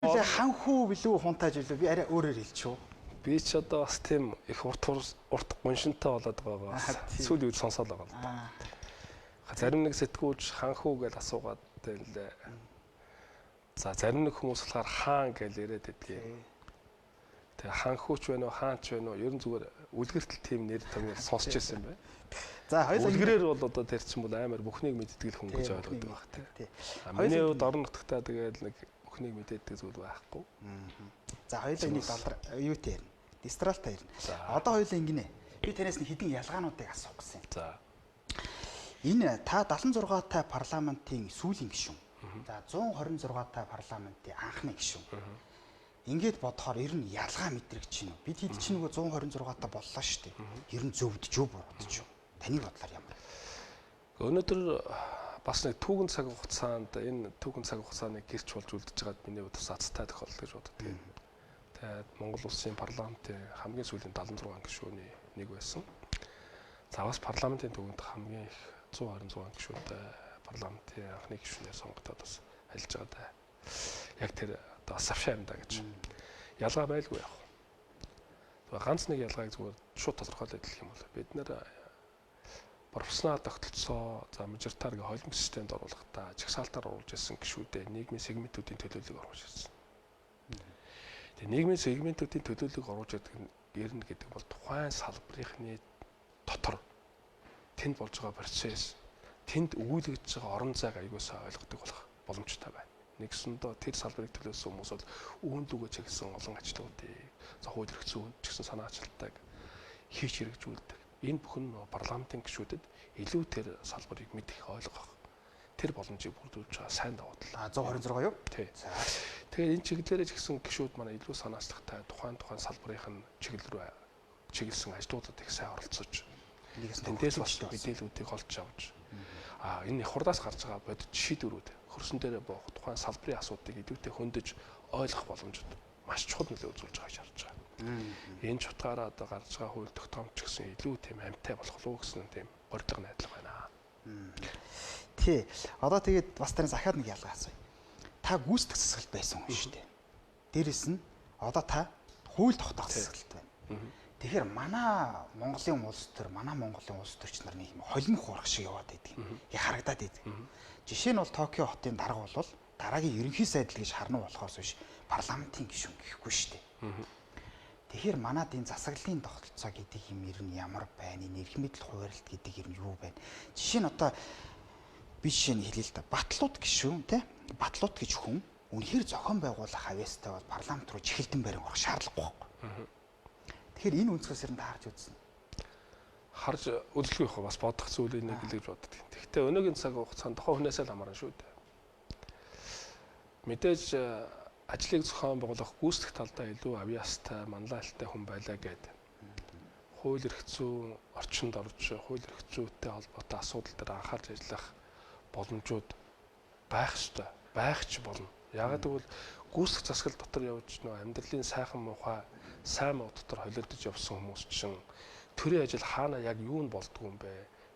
Ханхүү билүү хунтааж билүү би арай өөрөөр хэлчихв. Би ч одоо бас тийм их урт гоншинтай болоод байгаагаас сүүлийн үед сонсоод байгаа л да. Зарим нэг сэтгүүлч ханхүү гэж асуугаад байлаа. За зарим нэг хүмүүс болохоор хаан гэж яриад байдгийг. Тэгээ ханхүүч байна уу, хаанч байна уу? Ер нь зүгээр үлгэртэл тийм нэр томьёол сонсч ирсэн юм байна. За хоёул үлгэрээр бол одоо тэр чинь бол амар бүхнийг мэддэг хүн гэж ойлгодог баг тий. Миний хувьд орон нутгтаа тэгээд нэг бүхнийг мэддэг зүйл байхгүй. За хоёул энийг долдар юу те ярина. Дистралта ярина. Одоо хоёул ингэнэ. Би танаас нэг хэдин ялгаануудыг асуух гэсэн. За. Энэ та 76 та парламентын сүүлийн гишүүн. За 126 та парламентын анхны гишүүн. Ингээд бодохоор ер нь ялгаа мэдрэгч чинь бид хэд ч нөгөө 126 та боллоо шүү дээ. Ер нь зөвд жөө бодож юу. Таны бодлоор ямар? Өнөөдөр бас нэг түүхэн цаг хугацаанд энэ түүхэн цаг хугацааны гэрч болж үлдэж байгаад миний хувьд цацтай тохиолдол гэж боддог. Тэгээд Монгол улсын парламентын хамгийн сүүлийн 76 гишүүний нэг байсан. За бас парламентын түүхэнд хамгийн их 126 гишүүнтэй парламентын анхны гишүүнээр сонгогдоод бас ажиллаж байгаа даа. Яг тэр одоо савшаа юм да гэж. Ялгаа байлгүй яг. Ганц нэг ялгааг зүгээр шууд тодорхойлоод хэлэх юм бол бид нэр профессионал тогтолцоо за мажоритар гэх холбоо системд оруулахдаа жагсаалтаар оруулж ирсэн гишүүдээ нийгмийн сегментүүдийн төлөөллөг оруулж ирсэн. Тэгээ нийгмийн сегментүүдийн төлөөллөг оруулж ирдэг нь ярина гэдэг бол тухайн салбарынхны дотор тэнд болж байгаа процесс, тэнд өгүүлэгдэж байгаа орон зайг аягуулсаа ойлгодог болох боломжтой байна. Нэгсэндээ тэр салбарыг төлөөсөн хүмүүс бол үүндүгөө чиглэсэн олон ажлуудыг хууль эрх зүйн ч гэсэн санаа ачлалтыг хийж хэрэгжүүлдэг. Энэ бүхэн парламентын гишүүдэд илүү тэр салбарыг мэдэх, ойлгох тэр боломжийг бүрдүүлж байгаа сайн давуу тал. 126 юу? Тий. Тэгэхээр энэ чиглэлээрээ ч гэсэн гишүүд манай илүү санаачлагтай тухайн салбарын чиглэл рүү чиглэсэн ажлуудад их сайн оролцож тэндээс бас мэдээллүүдийг олж авч энэ их хурдаас гарч байгаа бодит шийдвэрүүд хөрсөн дээрээ буух тухайн салбарын асуудыг илүүтэй хөндөж ойлгох боломжууд маш чухал нөлөө үзүүлж байгааг харж байгаа. Энэ ч утгаараа одоо гарч байгаа хууль тогтоомч гэсэн илүү тийм амьтай болох уу гэсэн тийм бодлого найдлага байна. Тий. Одоо тэгээд бас тань захаад нэг ялгаа асууя. Та гүйцэтгэх засаглалт байсан хүн шүү дээ. Дээрэс нь одоо та хууль тогтоох засаглалт байна. Тэгэхээр манай Монголын улс төрч нар нэг юм холимох урах шиг яваад байдаг. Яг харагдаад байдаг. Жишээ нь бол Токио хотын дарга бол дараагийн ерөнхий сайдл гэж харна болохоос биш парламентын гишүүн гэхгүй шүү дээ. Тэгэхээр манад энэ засаглалын тогтолцоо гэдэг юм ер нь ямар байна? Эрх мэдэл хуваарлт гэдэг юм юу байна? Жишээ нь одоо би жишээ нь хэлээ л да. Батлууд гишүүн те батлууд гэж хүн үнэхээр зохион байгуулах авьяастай бол парламент руу чихэлдэн барин орох шаардлагагүй байхгүй. Тэгэхээр энэ өнцгөөс ер нь харж үзсэн. Харж үзлгүй их бас бодох зүйлийг нэг л гэж боддог. Гэхдээ өнөөгийн цаг хугацаанд тухайн хүнээсээ л хамаарна шүү дээ. Мэдээж ажлыг зохион байгуулах гүйцэтгэх талдаа илүү авьяастай, манлайлалтай хүн байлаа гэдэг. Хууль эрх зүйн орчинд орж, хууль эрх зүйтэй холбоотой асуудал дээр анхаарч ажиллах боломжууд байх ёстой, байх ч болно. Яагаад гэвэл гүйцэтгэх засаглал дотор явж амьдралын сайхан муухай, сайн муу дотор холиодож явсан хүмүүс чинь төрийн ажил хаана яг юу нь болдгоо юм бэ?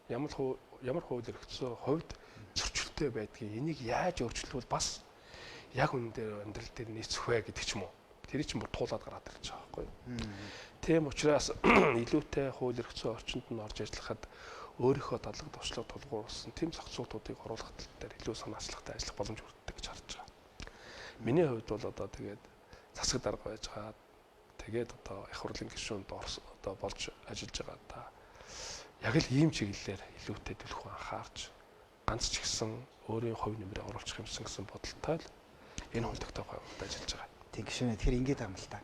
Ямар хууль эрх зүйн хувьд зөрчилтэй байдгийг энийг яаж өөрчлөвөл бас яг үнэн дээр амьдрал дээр нийцэх вэ гэдэг ч юм уу. Тэр чинь бүр туулаад гараад ирж байгаа байхгүй юу. Тийм учраас илүүтэй хууль эрх зүйн орчинд нь орж ажиллахад өөрийнхөө дадлаг туршлага тулгуурласан тийм зохицуултуудыг оруулах тал дээр илүү санаачлагтай ажиллах боломж өртдөг гэж харж байгаа. Миний хувьд бол одоо тэгээд засаг дарга байж байгаа. Тэгээд одоо их хурлын гишүүнд одоо болж ажиллаж байгаа та. Яг л ийм чиглэлээр илүүтэй төлөв анхаарч ганц ч гэсэн өөрийн хувь нэмрээ оруулах юмсан гэсэн бодолтой л энэ хууль тогтоох байгууллагад ажиллаж байгаа. Тийм гişүнэ тэгэхээр ингэж байгаа юм л та.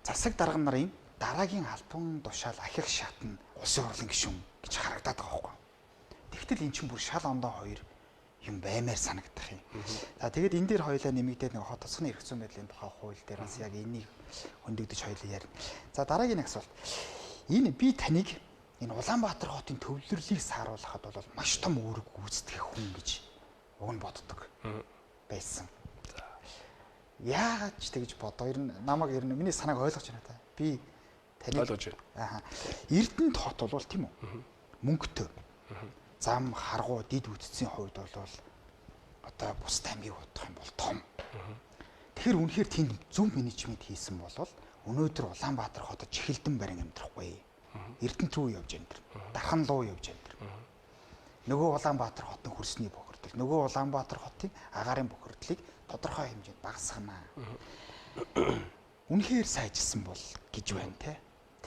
Засаг дарга нарын дараагийн албан тушаал ахих шат нь улсын хурлын гишүүн гэж харагдаад байгаа байхгүй. Тэгтэл эн чинь бүр шал ондоо хоёр юм баймаар санагдах юм. За тэгээд энэ дээр хоёулаа нэмэгдээд нэг хот тосгоны эрх зүйн байдлын тухай хууль дээр бас яг энийг хөндөгдөж хоёулаа ярина. За дараагийн асуулт. Энэ би таныг энэ Улаанбаатар хотын төвлөрлийг сааруулахад бол маш том үүрэг гүйцэтгэх хүн гэж уг нь боддог байсан. Яагаад ч тэгж бодоо. Ер нь намайг ер нь миний санааг ойлгож байна та. Би таныг ойлгож байна. Эрдэнэт хот бол тийм үү? Мөнгөтэй. Зам, харгуу, дид үтцийн хувьд бол одоо бус аймгийг бодох юм бол том. Тэгэхээр үнэхээр тэнд зөв менежмент хийсэн бол өнөөдөр Улаанбаатар хотод чихэлдэн барин амьдрахгүй. Эрдэнэт рүү явж амьдр. Дархан луу явж амьдр. Нөгөө Улаанбаатар хотын хөрсний бохирдол, нөгөө Улаанбаатар хотын агаарын бохирдлыг тодорхой хэмжээнд багасгана. Үнэхээр сайжирсан бол гэж байна те.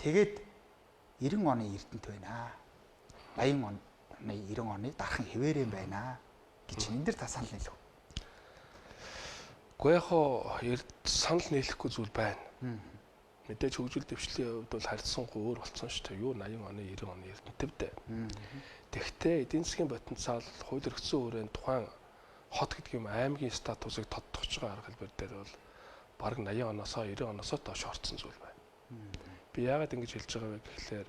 Тэгээд 90 оны Эрдэнэт байна. 80 оны 90 оны дархан хэвээрэн байна гэж энэ дэр та санал нийлв. Гэхдээ яг санал нийлэхгүй зүйл байна. Мэдээж хөгжил дэвшлийн хувьд бол харьцангуй өөр болсон шүү дээ. Юу 80 оны 90 оны Эрдэнэттэй. Тэгэхдээ эдийн засгийн потенциал, хууль эрхцэн хүрээнд тухайн хот гэдэг юм аймгийн статусыг тодтогч байгаа арга хэлбэр дээр бол бараг 80 оноосоо 90 оноосоо доош орсон зүйл байна. Би яагаад ингэж хэлж байгаа вэ гэхлээр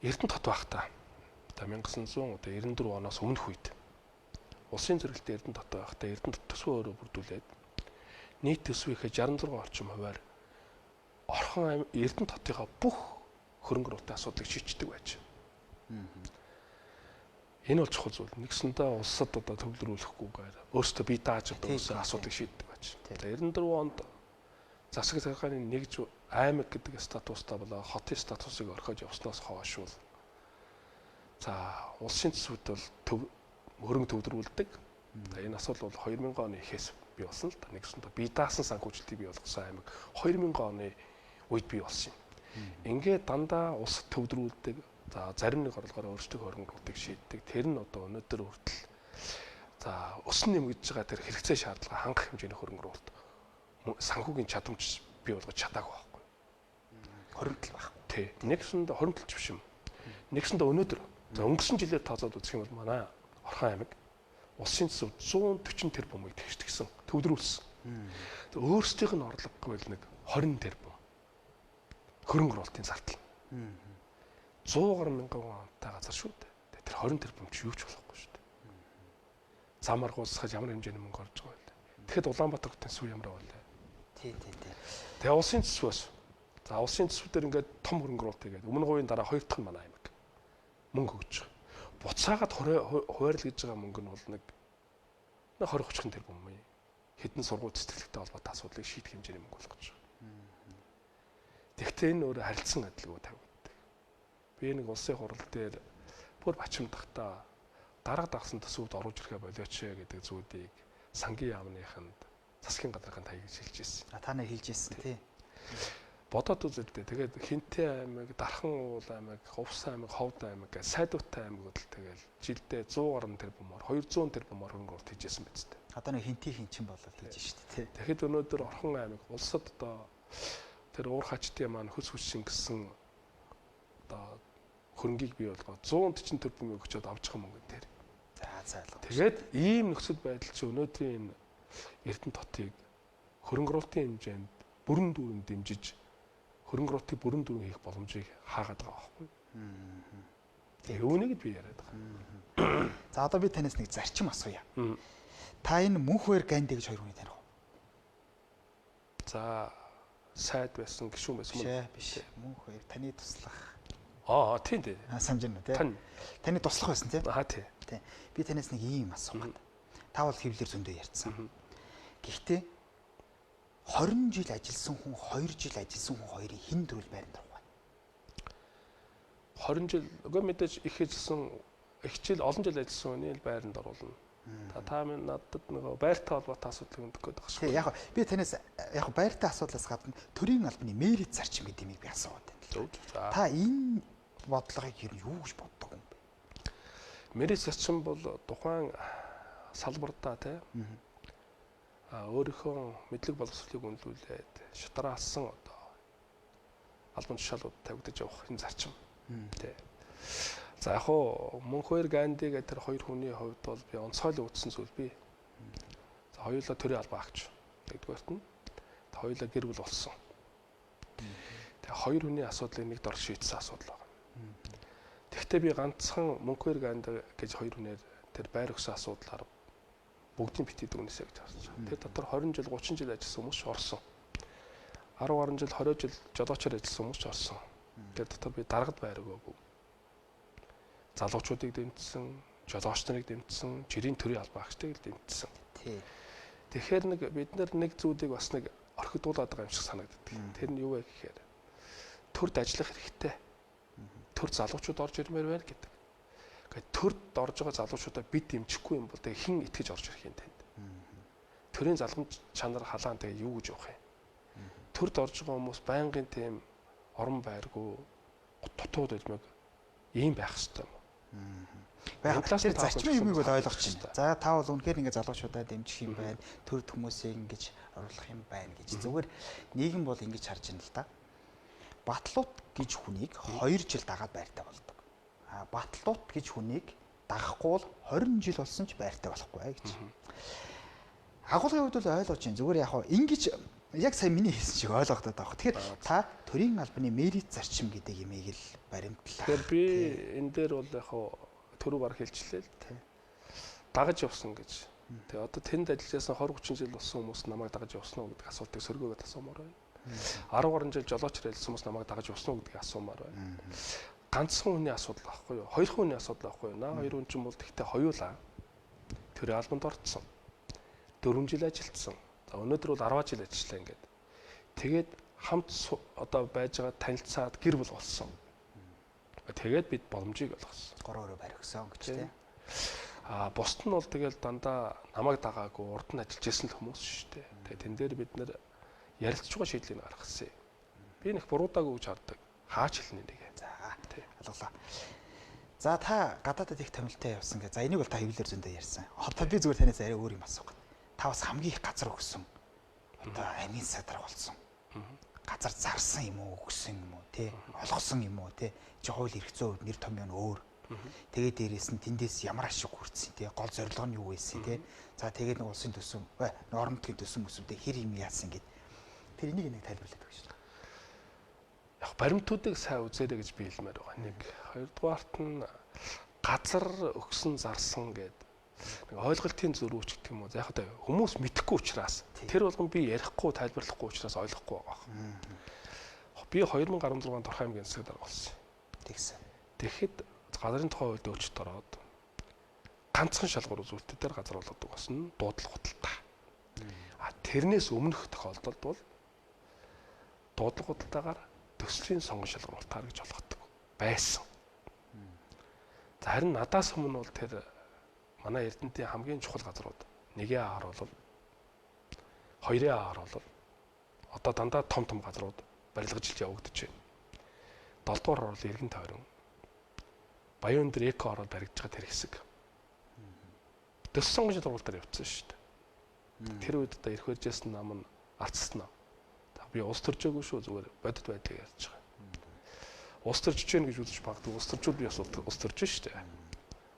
Эрдэнэт хот байхдаа одоо 1994 оноос өмнөх үед улсын зэрэгэлдээ Эрдэнэт хот байхдаа Эрдэнэт төсвөө өөрөө бүрдүүлээд нийт төсвийнхээ 66% орчим хувиар орхон Эрдэнэт хотынхаа бүх хөрөнгө оруулалтын асуудлыг шийддэг байж. Энэ бол чухал зүйл. Нэгсэндээ улсад одоо төвлөрүүлэхгүйгээр өөрсдөө бие дааж одоо улсын асуудлыг шийддэг байж. За 94 онд засаг захиргааны нэгж аймаг гэдэг статустай болоо хотын статусыг орхиож явсноос хойш бол за улсын төсвүүд бол хөрөнгө төвлөрүүлдэг. За энэ асуудал бол 2000 оны эхээс бий болсон л да. Нэгсэндээ бие даасан санхүүжилтийг бий болгосон аймаг 2000 оны үед бий болсон юм. Ингээд дандаа улс төвлөрүүлдэг. За зарим нэг орлогоор өөрсдөө хөрөнгө оруулалтыг шийддэг. Тэр нь одоо өнөөдөр хүртэл за өсөн нэмэгдэж байгаа тэр хэрэгцээ шаардлага хангах хэмжээний хөрөнгө оруулалт санхүүгийн чадамж бий болгож чадаагүй байхгүй. Хоримтол байхгүй. Тий. Нэгсэнд хоримтолч биш юм. Нэгсэнд өнөөдөр за өнгөрсөн жилээр тооцоод үзэх юм бол манай Орхон аймаг улсын төсөв 140 тэрбумыг тэгшдгсэн, төвлөрүүлсэн. Өөрсдийнх нь орлого гэвэл нэг 20 тэрбум хөрөнгө оруулалтын зардал. 100 гаруй мянган онтой газар шүү дээ. Тэр 20 тэрбум ч юу ч болохгүй шүү дээ. Зам аргуулсахад ямар хэмжээний мөнгө орж байгаа вэ? Тэгэхэд Улаанбаатар хотын төсөв ямар вэ? Тий. Тэгээ улсын төсвөөс. За улсын төсвүүд дээр ингээд том хөрөнгө оруулалт хийгээд өмнө говийн дараа хоёр дахь нь манай аймаг мөнгө өгч байгаа. Буцаагаад хуваарлаж гэж байгаа мөнгө нь бол нэг 20-30 тэрбум юм. Хэдэн сургууль цэцэрлэгтэй холбоотой асуудлыг шийдэх хэмжээний мөнгө болгож байгаа. Тэгвэл энэ өөрөө харилцан адилгүй тавигддаг. Би нэг улсын хурал дээр бүр бачимдахтаа дарга дагсан төсөвд оруулж ирэхэ болооч гэдэг зүйлийг сангийн яамныханд засгийн газрын таяг шилжиж ирсэн. Та нар хэлж ирсэн тий. Бодоод үзэлтэй. Тэгээд Хинтээ аймаг, Дархан уул аймаг, Хувс аймаг, Ховд аймаг гэх сайдуутай аймагуд л тэгэл жилдээ 100 гаруй тэрбумаар 200 тэрбумаар хөрөнгө оруулалт хийжсэн биз дээ. Одоо нэг хинтийн хинчин болоод хийж шүү дээ тий. Тэгэхэд өнөөдөр Орхон аймаг улсад одоо тэр уур хачтын маань хөс хүчин гэсэн одоо хөрөнгийг бий болгоо 140 тэрбумыг өгчөөд авч байгаа мөнгө дээр. За ойлгоо. Тэгээд ийм нөхцөл байдал чи өнөөдрийн Эрдэнэт хотыг хөрөнгө оруулалтын хэмжээнд бүрэн дүүрэн дэмжиж хөрөнгө оруулалтыг бүрэн дүүрэн хийх боломжийг хаагаад байгаа байхгүй. Тэгээ үүнийг би яриад байгаа. За одоо би танаас нэг зарчим асууя. Та энэ Мөнхбаяр Ганди гэж хоёр хүнийг таних уу? За сайд байсан, гишүүн байсан мөн биш. Мөнхбаяр таны туслах. Тийм дээ. Санаж байна тий. Таны туслах байсан тий. Тий. Би танаас нэг ийм асуугаад. Та бол хэвлэлээр зөндөө ярьсан. Гэхдээ 20 жил ажилласан хүн, 2 жил ажилласан хүн хоёрын хэн төрөл байранд орох вэ? 20 жил үгүй мэдээж их ажилласан, их жил олон жил ажилласан хүний байранд оруулна. Та минь надад нөгөө байртай холбоотой асуудлыг өндөх гээд байгаа шүү. Тий, яг би танаас яг байртай асуудлаас гадна төрийн албаны мерит зарчим гэдэг юмыг би асууад байна. Та энэ бодлогыг юу гэж боддог юм бэ? Мерит зарчим бол тухайн салбартаа тий өөрийнхөө мэдлэг боловсролыг үнэлүүлээд шатраалсан одоо албан тушаалууд тавигдаж явах энэ зарчим. Тэ. За яг хуу Мөнхбаяр Ганди гэх тэр хоёр хүний хувьд бол би онцгойлон үзсэн зүйл бий. За хоёулаа төрийн албан агч. Нэгдүгээрт нь хоёулаа гэр бүл болсон. Тэгээ хоёр хүний асуудлыг нэг дор шийдсэн асуудал байна. Тэгэхдээ би ганцхан Мөнхбаяр Ганди гэж хоёр хүнээр тэр байр өгсөн асуудлаар бүгдийн битгий дүгнэсэ гэж харж байгаа. Тэр дотор 20 жил 30 жил ажилласан хүмүүс ч орсон. 10 гаруй жил 20 жил жолоочоор ажилласан хүмүүс ч орсон. Тэр дотор би даргад байр өгөөгүй. Залуучуудыг дэмжсэн, жолооч нарыг дэмжсэн, жирийн төрийн албан агчдыг дэмжсэн. Тий. Тэгэхээр бид нэг зүйлийг бас нэг орхидуулаад байгаа юм шиг санагддаг. Тэр нь юу вэ гэхээр төрд ажиллах хэрэгтэй. Төр залуучууд орж ирмээр байна гэдэг. Гэхдээ төрд орж байгаа залуучуудаа бид дэмжихгүй юм бол тэгээ хэн итгэж орж ирэх юм тэнд. Төрийн залгамж чанар халаан тэгээ юу гэж явах юм. Төрд орж байгаа хүмүүс байнгын тийм орон байргүй дутууд илмэг ийм байх хэрэгтэй юм. Тэр зарчмын юмыг бол ойлгож байна. За та бол үнэхээр ингэ залуучуудаа дэмжих юм байна. Төрд хүмүүсийг ингэж оруулах юм байна гэж. Зүгээр нийгэм бол ингэж харж байна л да. Батлууд гэж хүнийг 2 жил дагаад байртай болдог. Батлууд гэж хүнийг дагахгүй бол 20 жил болсон ч байртай болохгүй гэж. Агуулгын хувьд бол ойлгож байна. Зүгээр ингэж яг сая миний хэлсэн чиг ойлгогдоод байгаа. Тэгэхээр та төрийн албаны мерит зарчим гэдэг юмыг л баримтлаа. Тэгэхээр би энэ дээр бол яг төрөв баг хэлчихлээ л тий. Дагаж явсан гэж. Тэгээ одоо тэнд ажиллажсэн 20-30 жил болсон хүмүүс намайг дагаж явсан уу гэдэг асуултыг сөргөөгд асуумаар байна. 10 гаруй жил жолооч хэлсэн хүмүүс намайг дагаж явсан уу гэдгийг асуумаар байна. Ганцхан хүний асуудал байхгүй юу? Хоёр хүний асуудал байхгүй юу? Наа хоёр хүн ч юм бол тэгтээ хоёулаа төрийн албанд орцсон. 4 жил ажилласан. За өнөөдөр бол 10 жил ажиллалаа ингээд. Тэгээд хамт одоо байж байгаа танилцаад гэр бүл болсон. Тэгээд бид боломжийг олгосон. Гороо барь өгсөн гэж тийм. Бусд нь бол тэгэл дандаа намайг дагаагүй урд нь ажиллаж исэн л хүмүүс шүү дээ. Тэгээд тэн дээр бид нэр ярилцж байгаа шийдлийг гаргасан. Би нэг буруудаагүй гэж хардаг. Хаач хэлнэ нэгэ. За алгалаа. За та гадаадад их томилтой явсан гэ. За энийг бол та хэвлэлээр зөндөө ярьсан. Одоо би зүгээр танаас арай өөр юм асуух. Та бас хамгийн их газар өгсөн. Одоо амийн садар болсон. Газар зарсан юм уу, өгсөн юм уу, тий? Олгосон юм уу, тий? Чи хууль эрх зүйн нэр томьёо нь өөр. Тэгээд дээрээс нь тэндээс ямар ашиг хүрсэн, тий? Гол зорилго нь юу байсан, тий? За тэгээд нэг улсын төсөв, орон нутгийн төсөв мөсөвдөө хэр юм яасан гэд. Тэр энийг нэг тайлбарлаад өгч байна. Яг баримтуудыг сайн үзээрэй гэж би хэлмээр байгаа. Нэг хоёрдугаарт нь газар өгсөн зарсан гэд нэг ойлголтын зөрүүч гэх юм уу. За яг одоо хүмүүс мэдэхгүй учраас тэр болгон би ярихгүй тайлбарлахгүй учраас ойлгохгүй байгаа. Би 2016 онд Торхай аймгийн засаг дарга болсон. Тэгсэн. Тэгэхэд газрын тухай хуульд өөрчлөлт ороод ганцхан шалгуур үзүүлэлтээр дээр газар болгодог болсон дуудлага худалдаа. Тэрнээс өмнөх тохиолдолд бол дуудлага худалдаагаар төслийн сонгон шалгуур гэж болгодог байсан. За харин надаас өмнө бол тэр манай Эрдэнэтийн хамгийн чухал газрууд 1-ийн аар бол 2-ийн аар бол одоо дандаа том газрууд барилгажилж явагдаж байна. 7 дугаар орол Эргэн тойрон Баян дээр эко орол баригдаж байгаа тэр хэсэг. Төс сонгон шалгуурлаар явцсан шүү дээ. Тэр үед одоо ирэх үежсэн нам нь арцсан. Би улс төржөөгүй шүү зүгээр бодит байдлыг ярьж байгаа. Улс төрж гэнэ гэж үзэж магадгүй улс төржүүд би бас улс төрж шүү дээ.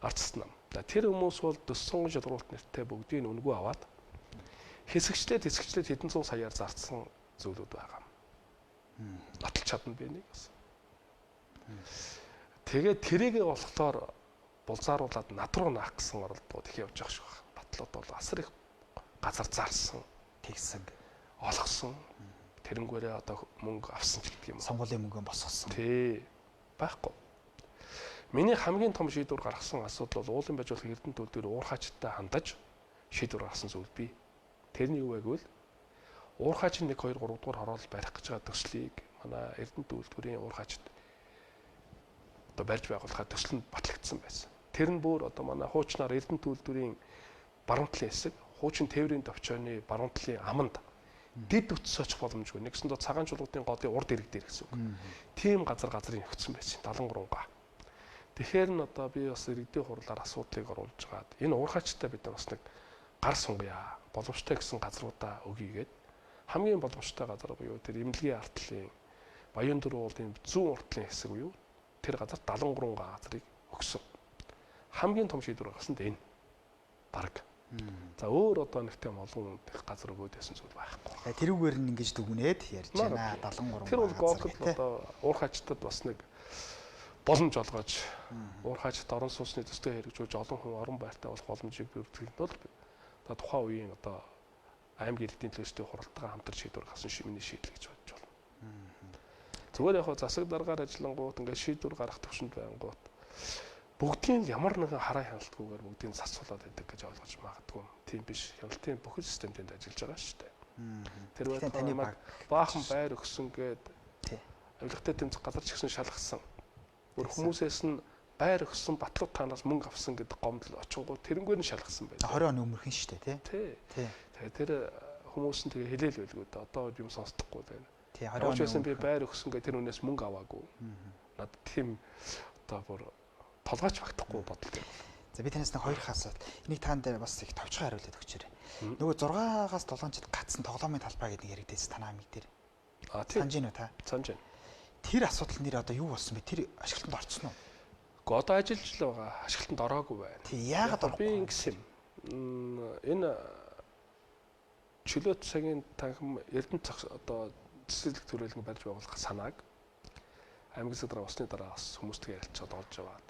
Арцсан нам. Тэр хүмүүс бол төс сонгон шалгуулт нэртэй бүгдийг үнгүй аваад хэсэгчлээд хэдэн зуун саяар зарцсан зүйлүүд байгаа. Баталж чадна би нэг бас. Тэгээд тэрийгэ болохоор булзааруулад над руу наах гэсэн оролдууд их явж байгаа шүү. Батлууд бол асар их газар зарсан, тэгсэн, олгосон. Тэрэнгээрээ одоо мөнгө авсан гэдэг юм. Сонгуулийн мөнгөө босгосон. Тий. Байхгүй. Миний хамгийн том шийдвэр гаргасан асуудал бол уулын байж болох Эрдэнэт төлөвлөлтөөр уурхаачтай хандаж шийдвэр гаргасан зүйл бий. Тэрний юу вэ гэвэл уурхаач 1 2 3 дугаар хороол барих гэж байгаа төслийг манай Эрдэнэт төлөвлөлтөөрийн уурхаачд одоо барьж байгуулахад төсөл нь батлагдсан байсан. Тэр нь бүр одоо манай хуучнаар Эрдэнэт төлөвлөлтөөрийн баруун талын хэсэг, хуучин тээврийн товчооны баруун талын аманд дэд үтс очих боломжгүй. Нэгсэн доо цагаан чулуутын голын урд ирэг дээр гэсэн үг. Тийм газрын өгсөн байсан 73 га. Тэгэхээр нь одоо би бас иргэдийн хурлаар асуудлыг оруулж гаад энэ уурхаачтай бид нар бас нэг гар сунгая. Боломжтой гэсэн газруудаа өгье гээд хамгийн боломжтой газар буюу тэр Имлэгийн артлын Баян дөрөв уулын зүүн уртлын хэсэг буюу тэр газар 73 га газрыг өгсөн. Хамгийн том шийдвэр гаргасан нь энэ. Бараг. За өөр одоо нэг тийм олон газар өгөөд байсан зүйл байхгүй. Тэрүүгээр нь ингэж дүгнээд ярьж байна 73. Тэр бол Google одоо уурхаачтад бас нэг боломж олгож уурхаачд орон сууцны төстэй хэрэгжүүлж олон хүн орон байртай болох боломжийг бүрдүүлэхэд бол одоо тухайн үеийн одоо аймгийн элитийн төлөвчдийн хуралдаага хамтар шийдвэр гаргасан шимний шийдэл гэж бодож байна. Зүгээр яг засаг даргаар ажиллангууд ингээд шийдвэр гаргах төвшөнд байнгут бүгдийн ямар нэгэн хараа хяналтгүйгээр бүгдийг засуулаад байдаг гэж ойлгож магадгүй. Тийм биш. Хяналтын бүхэл систем тэнд ажиллаж байгаа шүү дээ. Тэр байтугай баахан байр өгсөн гээд авилгатай тэмцэх газар ч гэсэн шалгасан. Өөр хүмүүсээс нь байр өгсөн батлууд танаас мөнгө авсан гэдэг гомдол очингууд тэрнгээр нь шалгасан байдаг. 20 оны өмнөх нь шүү дээ, тий. Тэгэхээр тэр хүмүүс нь тэгээ хэлээл байлгүй дээ. Одоо юм сонсдохгүй байна. Тий, 20 оны өмнө би байр өгсөн гэдэг тэр үнээс мөнгө аваагүй. Над тийм одоо бүр толгойч багтахгүй бодол дээр. За би танаас нэг хоёр асуулт. Энийг таан дээр бас их товчхон хариулаад өгчээрэй. Нөгөө 6-аас 7 жил гацсан тоглоомын талбай гэдэг яригдээс танаа амиг дээр. Санж гинөө та? Санж байна. Тэр асуудал нэр одоо юу болсон бэ? Тэр ашиглалтанд орсон уу? Гэхдээ одоо ажиллаж л байгаа. Ашиглалтанд ороогүй байна. Тий, яагаад орохгүй? Би ингэсэн юм. Энэ чөлөө цагийн танхим Эрдэнэ одоо цэцэрлэг төрөлхөн барьж байгуулах санааг аймаг засаг дараа усны дараа бас хүмүүстэй ярилцаад олж аваад.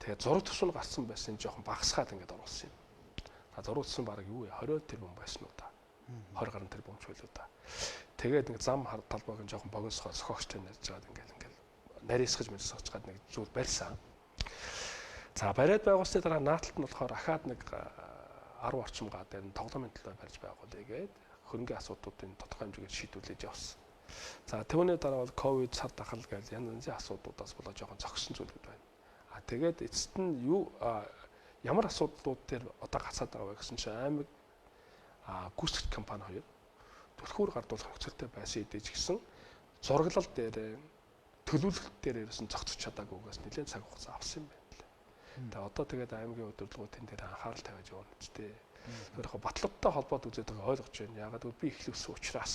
Тэгээ зураг төсвөл гарсан байсан жоохон багасгаад ингээд оруулсан юм. Зураг төсвөл баг юу вэ? 20 тэрбум байсан уу та? 20 гаруй тэрбум ч байлоо та. Тэгээд ингээд зам талбайг нь жоохон богиносгоо сохогчтой ярьж байгаад ингээд нарийсгаж мэрсгэж гад нэг зүйл барьсан. За бариад байгуулсны дараа нааталт нь болохоор ахаад нэг 10 орчим га дээр нь тоглоомын талбай барьж байгуулъя гээд хөрөнгөний асуудлуудын тодорхой хэмжээгээр шийдвэрлэж явсан. За түүний дараа бол ковид цар тахал гэж янз янзын асуудлуудаас болоо жоохон зогссон зүйлүүд байна. Тэгээд эцэст нь юу ямар асуудлууд дээр одоо гацаад байгаа вэ гэсэн чинь аймаг гүйцэтгэх компани хоёр түлхүүр гардуулах нөхцөлтэй байсан эдэж гисэн зураглал дээр төлөвлөлт дээр ерөөсөн зогцож чадаагүйгээс нэлээд цаг хугацаа авсан юм байна. Тэгээ одоо тэгээд аймгийн удирдлагууд тэн дээр анхаарал тавиаж явна ч тийм. Тэр яг батлуудтай холбоод үзээд байгаа ойлгож байна. Ягаад гэвэл би ихлүүлсэн учраас.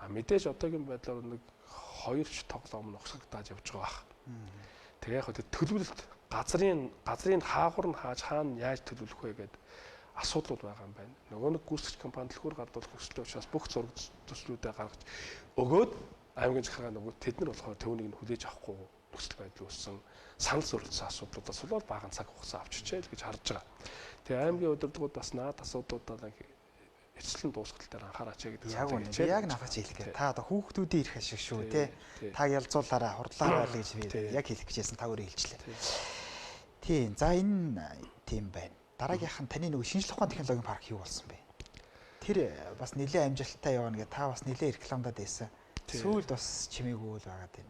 Мэдээж одоогийн байдлаар нэг 2 ч тоглоом нь ухсагдаад явж байгаа бах. Тэгээ яг тэр төлөвлөлт газрын хаагур нь хааж хаана яаж төлөвлөх вэ гэдэг асуудлууд байгаа юм байна. Нөгөө нэг гүйцэтгэх компани төлхөр гардуулах нөхцөл учраас бүх зураг төслүүдээ гаргаж өгөөд аймгийн захиргаа нөгөө тэд нар болохоор төвнийг нь хүлээж авахгүй нөхцөл байдал үүссэн санал зөрчилсөн асуудлуудаас бол баган цаг хугацаа авчирчээ л гэж харж байгаа. Тэгээ аймгийн удирдлагууд бас наад асуудлуудаа нэг эцэслэн дуусгал дээр анхаараач гэдэг үг. Яг надад хэлэх гээ. Та одоо хүүхдүүдийн ирэх ашиг шүү те. Та ялзуулаараа хурлаа байл гэж би яг хэлэх гэжсэн та өөрөө хэлчлээ. Тийм. За энэ тийм байна. Дараагийнх нь таны нөгөө шинжлэх ухааны технологийн парк юу болсон бэ? Тэр бас нэлээд амжилттай явна гэ та бас нэлээд рекламадад байсан. Сүүлд бас чимээгүй л байгаа тийм.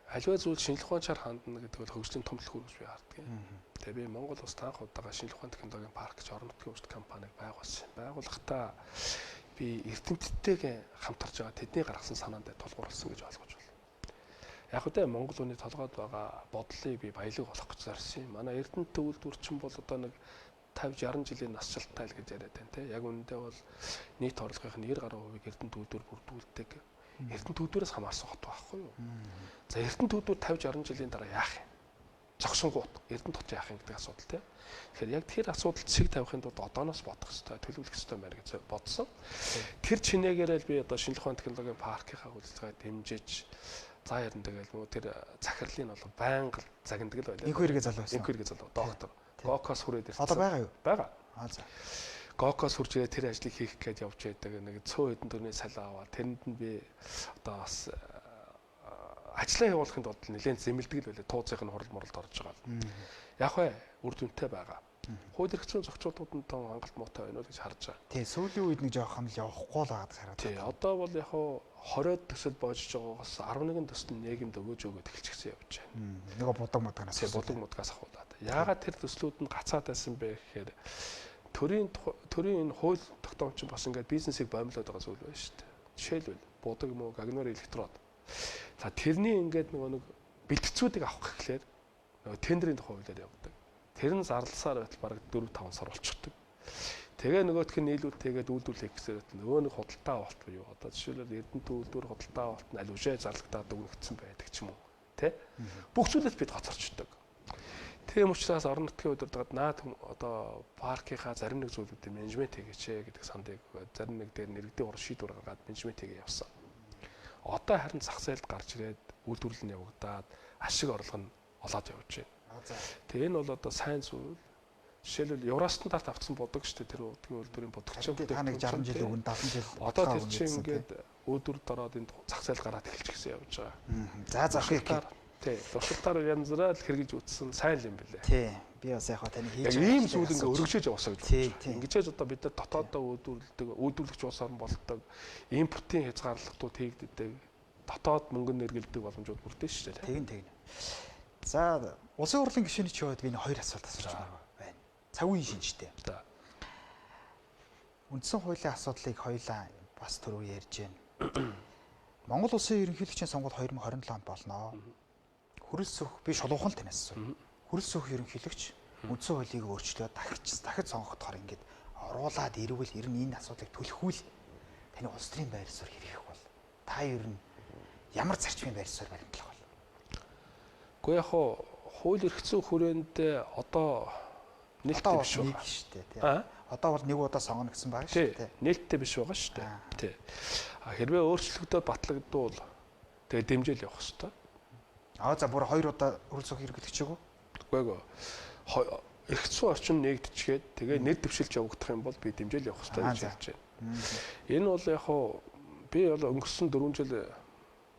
Аливаа зүйл шинжлэх ухааны чар хандна гэдэг бол хөгжлийн том төлхөр гэж би харддаг. Тэгээ би Монгол улс таах удаага шинжлэх ухааны технологийн парк гэж орон нутгийн хөгжил компаниг байгуулсан. Байгуулахдаа би эрдэмтдтэйгээ хамтарч байгаа тэдний гаргасан санаанд тулгуурласан гэж ойлгож байна. Яг үгүй Монгол хүний толгойд байгаа бодлыг би баялаг болох гэж зорьсон юм. Манай Эрдэнэ төвлөрчин бол одоо нэг 50-60 жилийн насжилттай л гэж яриад байна те. Яг үүндээ бол нийт орлогын 90 гаруй хувийг Эрдэнэ төвлөр бүрдүүлдэг. Эрдэнэ төвлөрөөс хамаарсан хот байхгүй юу? За Эрдэнэ төвлөр 50-60 жилийн дараа яах юм? Зогсонгууд Эрдэнэ тот яах юм гэдэг асуудал те. Тэгэхээр яг тэр асуудалд цэг тавихын тулд одооноос бодох хэрэгтэй, төлөвлөх хэрэгтэй байна гэж бодсон. Тэр чинээгээрээ л би одоо шинжлэх ухааны технологийн паркийнхаа үйлчлэгээ дэмжиж за ярин тэгэл мөн тэр захирлын бол байнга загнадаг л байлаа. Инх хэрэгэ залуу байсан. Инх хэрэгэ залуу доктор. Гокос хүрээд ирсэн. Одоо байгаа юу? Байгаа. За. Гокос хурж ирээд тэр ажлыг хийх гэж явж байдаг. Нэг цөөн хэдэн төгрөний салиа аваад тэрэнд нь би одоо бас ажлаа явуулахын тулд нэлээд зэмлдэг л байлаа. Тууцын хурал муралд орж байгаа. Яг вэ үр дүнтэй байгаа. Хууль эрх зүйн зохицуултууд нь тон хангалт муутай байна уу гэж харж байгаа. Тий, сүүлийн үед нэг жоохон л явахгүй л байгаад хараад. Тий, одоо бол яг 20 төсөл боожж байгаагаас 11 төсөл нийгэмд өгөөж өгөөд эхэлчихсэн явж байна. Нөгөө будаг мудагнаас. Тий, будаг мудагаас ахуулаад. Яагаад тэр төслүүд нь гацаад байсан бэ гэхээр төрийн энэ хууль тогтоомч бас ингээд бизнесийг боомлоод байгаа зүйл байна шүү дээ. Жишээлбэл будаг юм уу, гагнур электрод. За тэрний ингээд нөгөө нэг бэлтгэцүүдийг авах гэхлээр нөгөө тендерийн хуулиар явдаг. Тэр нь зарласаар байтал бараг 4-5 сар болчихдог. Тэгээ нөгөөх нь нийлүүлтэйгээд үйлдвэрлэх гэсээр нөгөө нэг худалдаа авалт буюу одоо жишээлбэл Эрдэнэ төвлөр худалдаа авалт нь аль үшээ зарлагдаад өгөгдсөн байдаг ч юм уу тий бүх зүйлээс бид гоцорчдөг. Тийм учраас орон нутгийн удирдлагад наад одоо паркийнхаа зарим нэг зүйлүүдийн менежмент хийгээч гэдэг сандыг зарим нэг дээр нэрэгдээ уран шийдвэр гаргаад менежмент хийгээ явсан. Одоо харин зах зээлд гарч ирээд үйлдвэрлэл нь явагдаад ашиг орлого нь олоод явж байна. Тэгээ энэ бол одоо сайн зүйл. Жишээлбэл Евростандарт авсан бодог шүү дээ тэр удгийн үйлдвэрийн бодогч. Та нэг 60 жил өгөн 70 жил. Одоо тэр чинь ингээд өөдөрд ороод энэ зах зээл гараад эхэлчихсэн явж байгаа. За Тий. Туршилтаар янзраад хэрэгж үзсэн сайн юм билээ. Тий. Би бас яг таны хийж Яг ийм зүйл ингээ өргөжөөж яваасаа гэж Тий, бодож тий. байна. Ингэжээж одоо бид нар дотоодоо үйлдвэрлэгч улс орн болдог, импортын хязгаарлалтууд хийгддэг, дотоод мөнгөнд нэргэлдэг боломжууд бүрдээ шүү дээ. Тэгин. За улсын хурлын гишүүний ч яваад би нэг хоёр асуулт асууж байна. Цаг үеийн шинжтэй. За. Үндсэн хуулийн асуудлыг хоёлаа бас түрүү ярьж байна. Монгол улсын ерөнхийлөгчийн сонгуул 2027 онд болно. Хүрэлц сөх би шулуухан л танаас асуу. Хүрэлц сөх ерөнхийлөгч үндсэн хуулийг өөрчлөөд дахиж сонгогдохоор ингээд оруулаад ирвэл ер нь энэ асуудлыг түлхүүл таны улс төрийн байр суурь хэрэгэх бол та ер нь ямар зарчмын байр суурь баримтлах бол? Гэхдээ яг хууль эрх зүйн хүрээнд одоо нээлттэй биш нэг байгаа. шүү дээ тий. Одоо бол нэг удаа сонгоно гэсэн байгаа шүү дээ. Нээлттэй биш байгаа шүү дээ. Тий. Хэрвээ өөрчлөгдөд батлагдвал тэгээ дэмжээл явах хэрэгтэй. За бүр 2 удаа хүрэлц сөх хэрэглэгчээгөө. Үгүй эрх зүйн орчин нэгдчихгээд тэгээ нэр дэвшилж явагдах юм бол би дэмжээл явах хэрэгтэй гэж хэлж байна. Энэ бол яг би бол өнгөрсөн 4 жил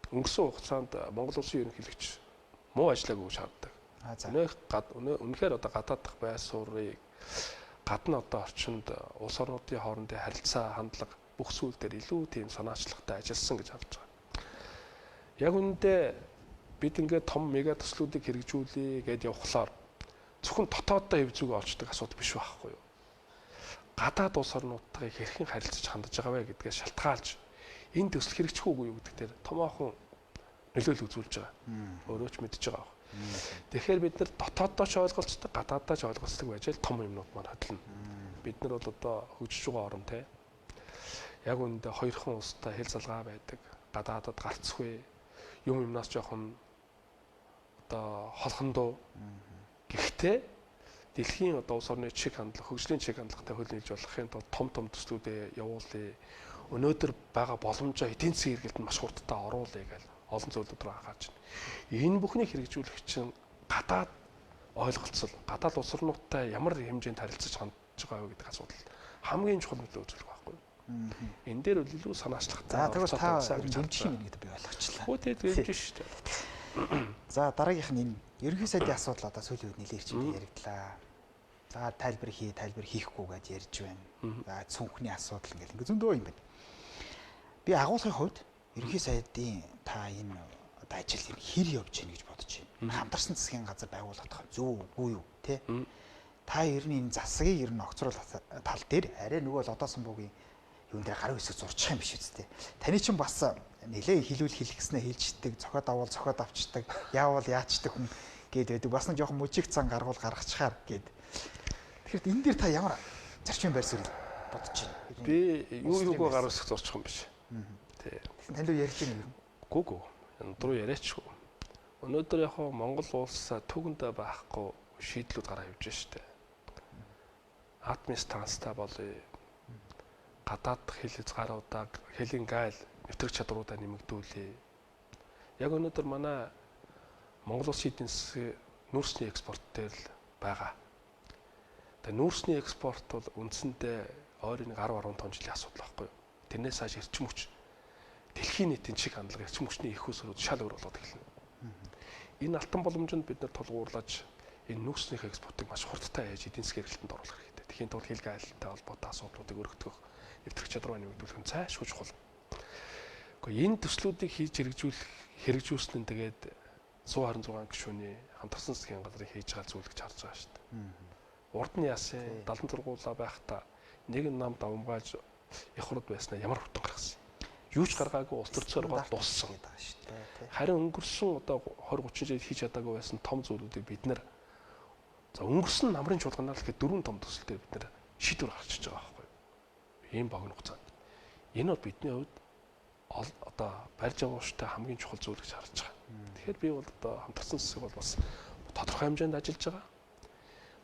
өнгөрсөн хугацаанд Монгол улсын ерөнхийлөгч муу ажиллаагүй гэж хардаг. Үнэхээр одоо гадаадах байр суурийг гадна одоо орчинд улс орнуудын хоорондын харилцаа хандлага бүх зүйл дээр илүү тийм санаачлагтай ажилласан гэж харж байгаа. Яг үүндээ бид ингээд том мега төслүүдийг хэрэгжүүлээ гэдээ явхлаар зөвхөн дотооддоо хэв зүг олждаг асуудал биш байхгүй юу? Гадаад улс орнуудтай хэрхэн харилцаж хандаж байгаа вэ гэдгээс шалтгаалж энэ төсөл хэрэгжих үгүй юу гэдэг дээр томоохон нөлөөлөл үзүүлж байгаа. Өөрөө ч мэдж байгаа. Тэгэхээр бид нар дотооддоо ч ойлголцдог, гадааддаа ч ойлголцдог байж л том юмнууд маань хөдлөнө. Бид нар бол одоо хөгжиж байгаа орн те. Яг үүндээ хоёрхан улстай хэл залгаа байдаг. Гадаадад гарцгүй юм юмнаас жоохон одоо холхондоо. Гэхдээ дэлхийн одоо улс орны чиг хандлага, хөгжлийн чиг хандлагатай хөл нийлж болохын тулд том төслүүдэд явуулъя. Өнөөдөр байгаа боломжоо эдийн засгийн эргэлтэнд маш хурдтай оруулъя гэж олон зүйлүүд рүү анхаарч байна. Энэ бүхнийг хэрэгжүүлэх чинь гадаад ойлголцол, гадаад улс орнуудтай ямар хэмжээнд харилцаж хандж байгаа вэ гэдэг асуудал хамгийн чухал нөлөө үзүүлэх байхгүй юу? Энэ дээр илүү санаачлагтай. За тэгвэл та дэмжих юм гэдэг би ойлгочлаа. Хөө тэгээд дэмжиж шүү дээ. За дараагийнх нь энэ ерөнхий сайдын асуудал одоо сүүлийн үед нэлээд хэмжээнд яригдлаа. За тайлбар хийхгүй гэж ярьж байна. За цүнхний асуудал ингээл зөндөө юм байна. Би агуулгын хувьд ерөнхий сайдын та энэ одоо ажил хэр явж гин гэж бодож байна. Хамтарсан засгийн газар байгуулах зөв үгүй юу те? Та ер нь энэ засгийг ер нь огцруулах тал дээр арай нөгөө л одоосон буугийн юун дээр гараа өсөж зурчих юм биш үстэй. Таны чинь бас нэлээ хэлэхснээ хэлждэг, цохоод авал цохоод авчдаг, яавал яачдаг хүн гээд байдаг. Бас нэг жоохон мужиг цан гаргуул гаргачихаар гээд. Тэгэхээр энэ дээр та ямар зарчмын байр суурь бодож байна? Би юугаа гараа өсөх зурчих юм биш. Тий. Танд юу ярьж байна юм? Гүг. Өндөр яриачгүй. Өнөөдөр яг Монгол улс түгэндээ байхгүй шийдлүүд гараа явж штэ. Атмис станцтай болъё. Гадаад хэл хязгааруудаа хэлийн гайл нэвтрэх чадруудаа нэмэгдүүлээ. Яг өнөөдөр манай Монгол улсын эдийн засгийн нүүрсний экспорт дээр л байгаа. Тэгээ нүүрсний экспорт бол үндсэндээ ойрын 10 тонн жилийн асуудал байхгүй юу? Тэрнээс хойш эрчим хүч дэлхийн нийтийн чиг хандлага эрчим хүчний их усрууд шал өөр болоод эхэлнэ. Энэ алтан боломжинд бид нар тулгуурлаж энэ нүүрсний экспортыг маш хурдтай яаж эдийн засгийн эргэлтэнд оруулах хэрэгтэй. Тэхийн тулд хэл гайлтай холбоотой асуудлуудыг өргөдгөх, нэвтрэх чадвараа нэмэгдүүлэх нь цаашгүй чухал. Гэхдээ энэ төслүүдийг хийж хэрэгжүүлсэн нь тэгээд 126 гишүүний хамтарсан засгийн газрын хийж байгаа зүйл гэж харж байгаа шүү дээ. Урд нь яасан 70 сургуулаа байхдаа нэг нам давмгааж явхрууд байснаа ямар хөтөн гаргасан. Юу ч гаргаагүй улс төр зоргоод дууссан гэдэг байгаа шүү дээ. Харин өнгөрсөн одоо 20 30 жил хийж чадаагүй байсан том зүйлүүдийг бид нэр за өнгөрсөн намрын чуулганаар л гэхэд 4 том төсөл дээр бид нэр шийдвэр гаргачихж байгаа байхгүй юу? Ийм богино хугацаанд. Энэ бол бидний хувьд одоо барьж аваачтай хамгийн чухал зүйл гэж харж байгаа. Тэгэхээр би бол одоо хамтарсан засаг бол бас тодорхой хэмжээнд ажиллаж байгаа.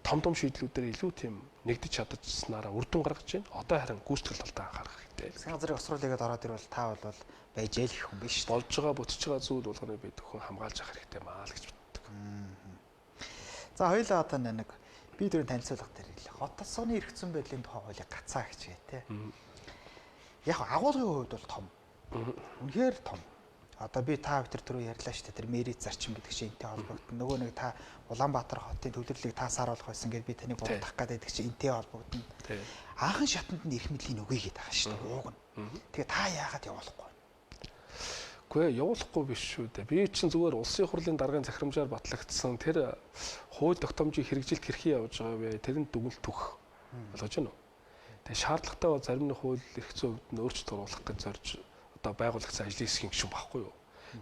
Том шийдлүүдээр илүү тийм нэгдэж чадчихснараа үр дүн гаргаж байна. Одоо харин гүйцэтгэл талдаа анхаарах хэрэгтэй. Засгийн газрын осруулъяд ороод ирвэл та бол байж ял гэх хүн биш. Болж байгаа бүтэж байгаа зүйл болгоныг бид хүн хамгаалж авах хэрэгтэй маа л гэж боддог. За хоёулаа одоо нэг би дөрөв танилцуулга дээр хэлээ. Хот тосгоны эрх зүйн байдлын тухай хуулийг гацаа гэж гээ те. Яг агуулгын хувьд бол том. Үнэхээр том. Одоо би та бүхэн түрүү ярьлаа шүү дээ. Тэр Мэрит зарчим гэдэг чинь энтэй холбогдно. Нөгөө нэг та Улаанбаатар хотын төвлөрлийг та сааруулах байсан гэдээ би таныг бодох гэдэг чинь энтэй холбогдно. Анхан шатанд нь эрх мэдлийн өгье гэдэг байгаа шүү дээ. Ууг нь. Тэгээ та яагаад явуулахгүй? Үгүй явуулахгүй биш шүү дээ. Би чинь зүгээр улсын хурлын даргын захирамжаар батлагдсан тэр хууль тогтоомжийг хэрэгжилт хэрхэн явж байгаа вэ? Тэрэнд дүгнэлт өгөх. Ойлгож байна уу? Тэгээ шаардлагатай бол зарим нэг хууль эрх зүйн хувьд нь өөрчлөлт оруулах гэж зорж одоо байгуулагдсан ажлын хэсгийн гишүүн байхгүй юу?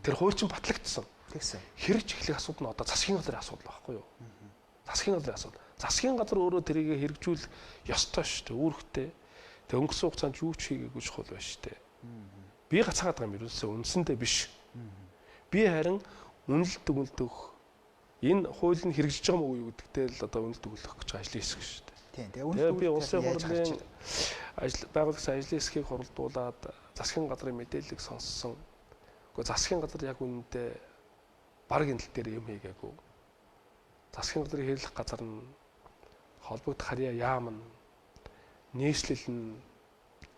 Тэр хууль чинь батлагдсан. Тэгсэн. Хэрэгж эхлэх асуудал нь одоо засгийн газрын асуудал байхгүй юу? Засгийн газрын асуудал. Засгийн газар өөрөө тэрийг хэрэгжүүл ёстой шүү дээ. Үүрэгтэй. Тэгээ өнгөрсөн хугацаанд юу ч хийгээгүй чухал байна шүү дээ. Би гацхаад байгаа юм ерөөсөө үндсэндээ биш. Би харин үнэлт дүгнэлт өгөх энэ хууль нь хэрэгжиж байгаа мó юу гэдэгтэй л одоо үнэлт дүгнэлт өгөх гэж ажлын хэсэг шүү дээ. Тийм. Тэгээ үнэлт би улсын хурлын байгууллагын ажлын хэсгийг хуралдуулаад засгийн газрын мэдээллийг сонссон. Гэхдээ засгийн газар яг үнэндээ баг хяналт дээр юм хийгээгүй. Засгийн газрын хэрэглэх газар нь холбогдох харьяа яам нь нийслэл нь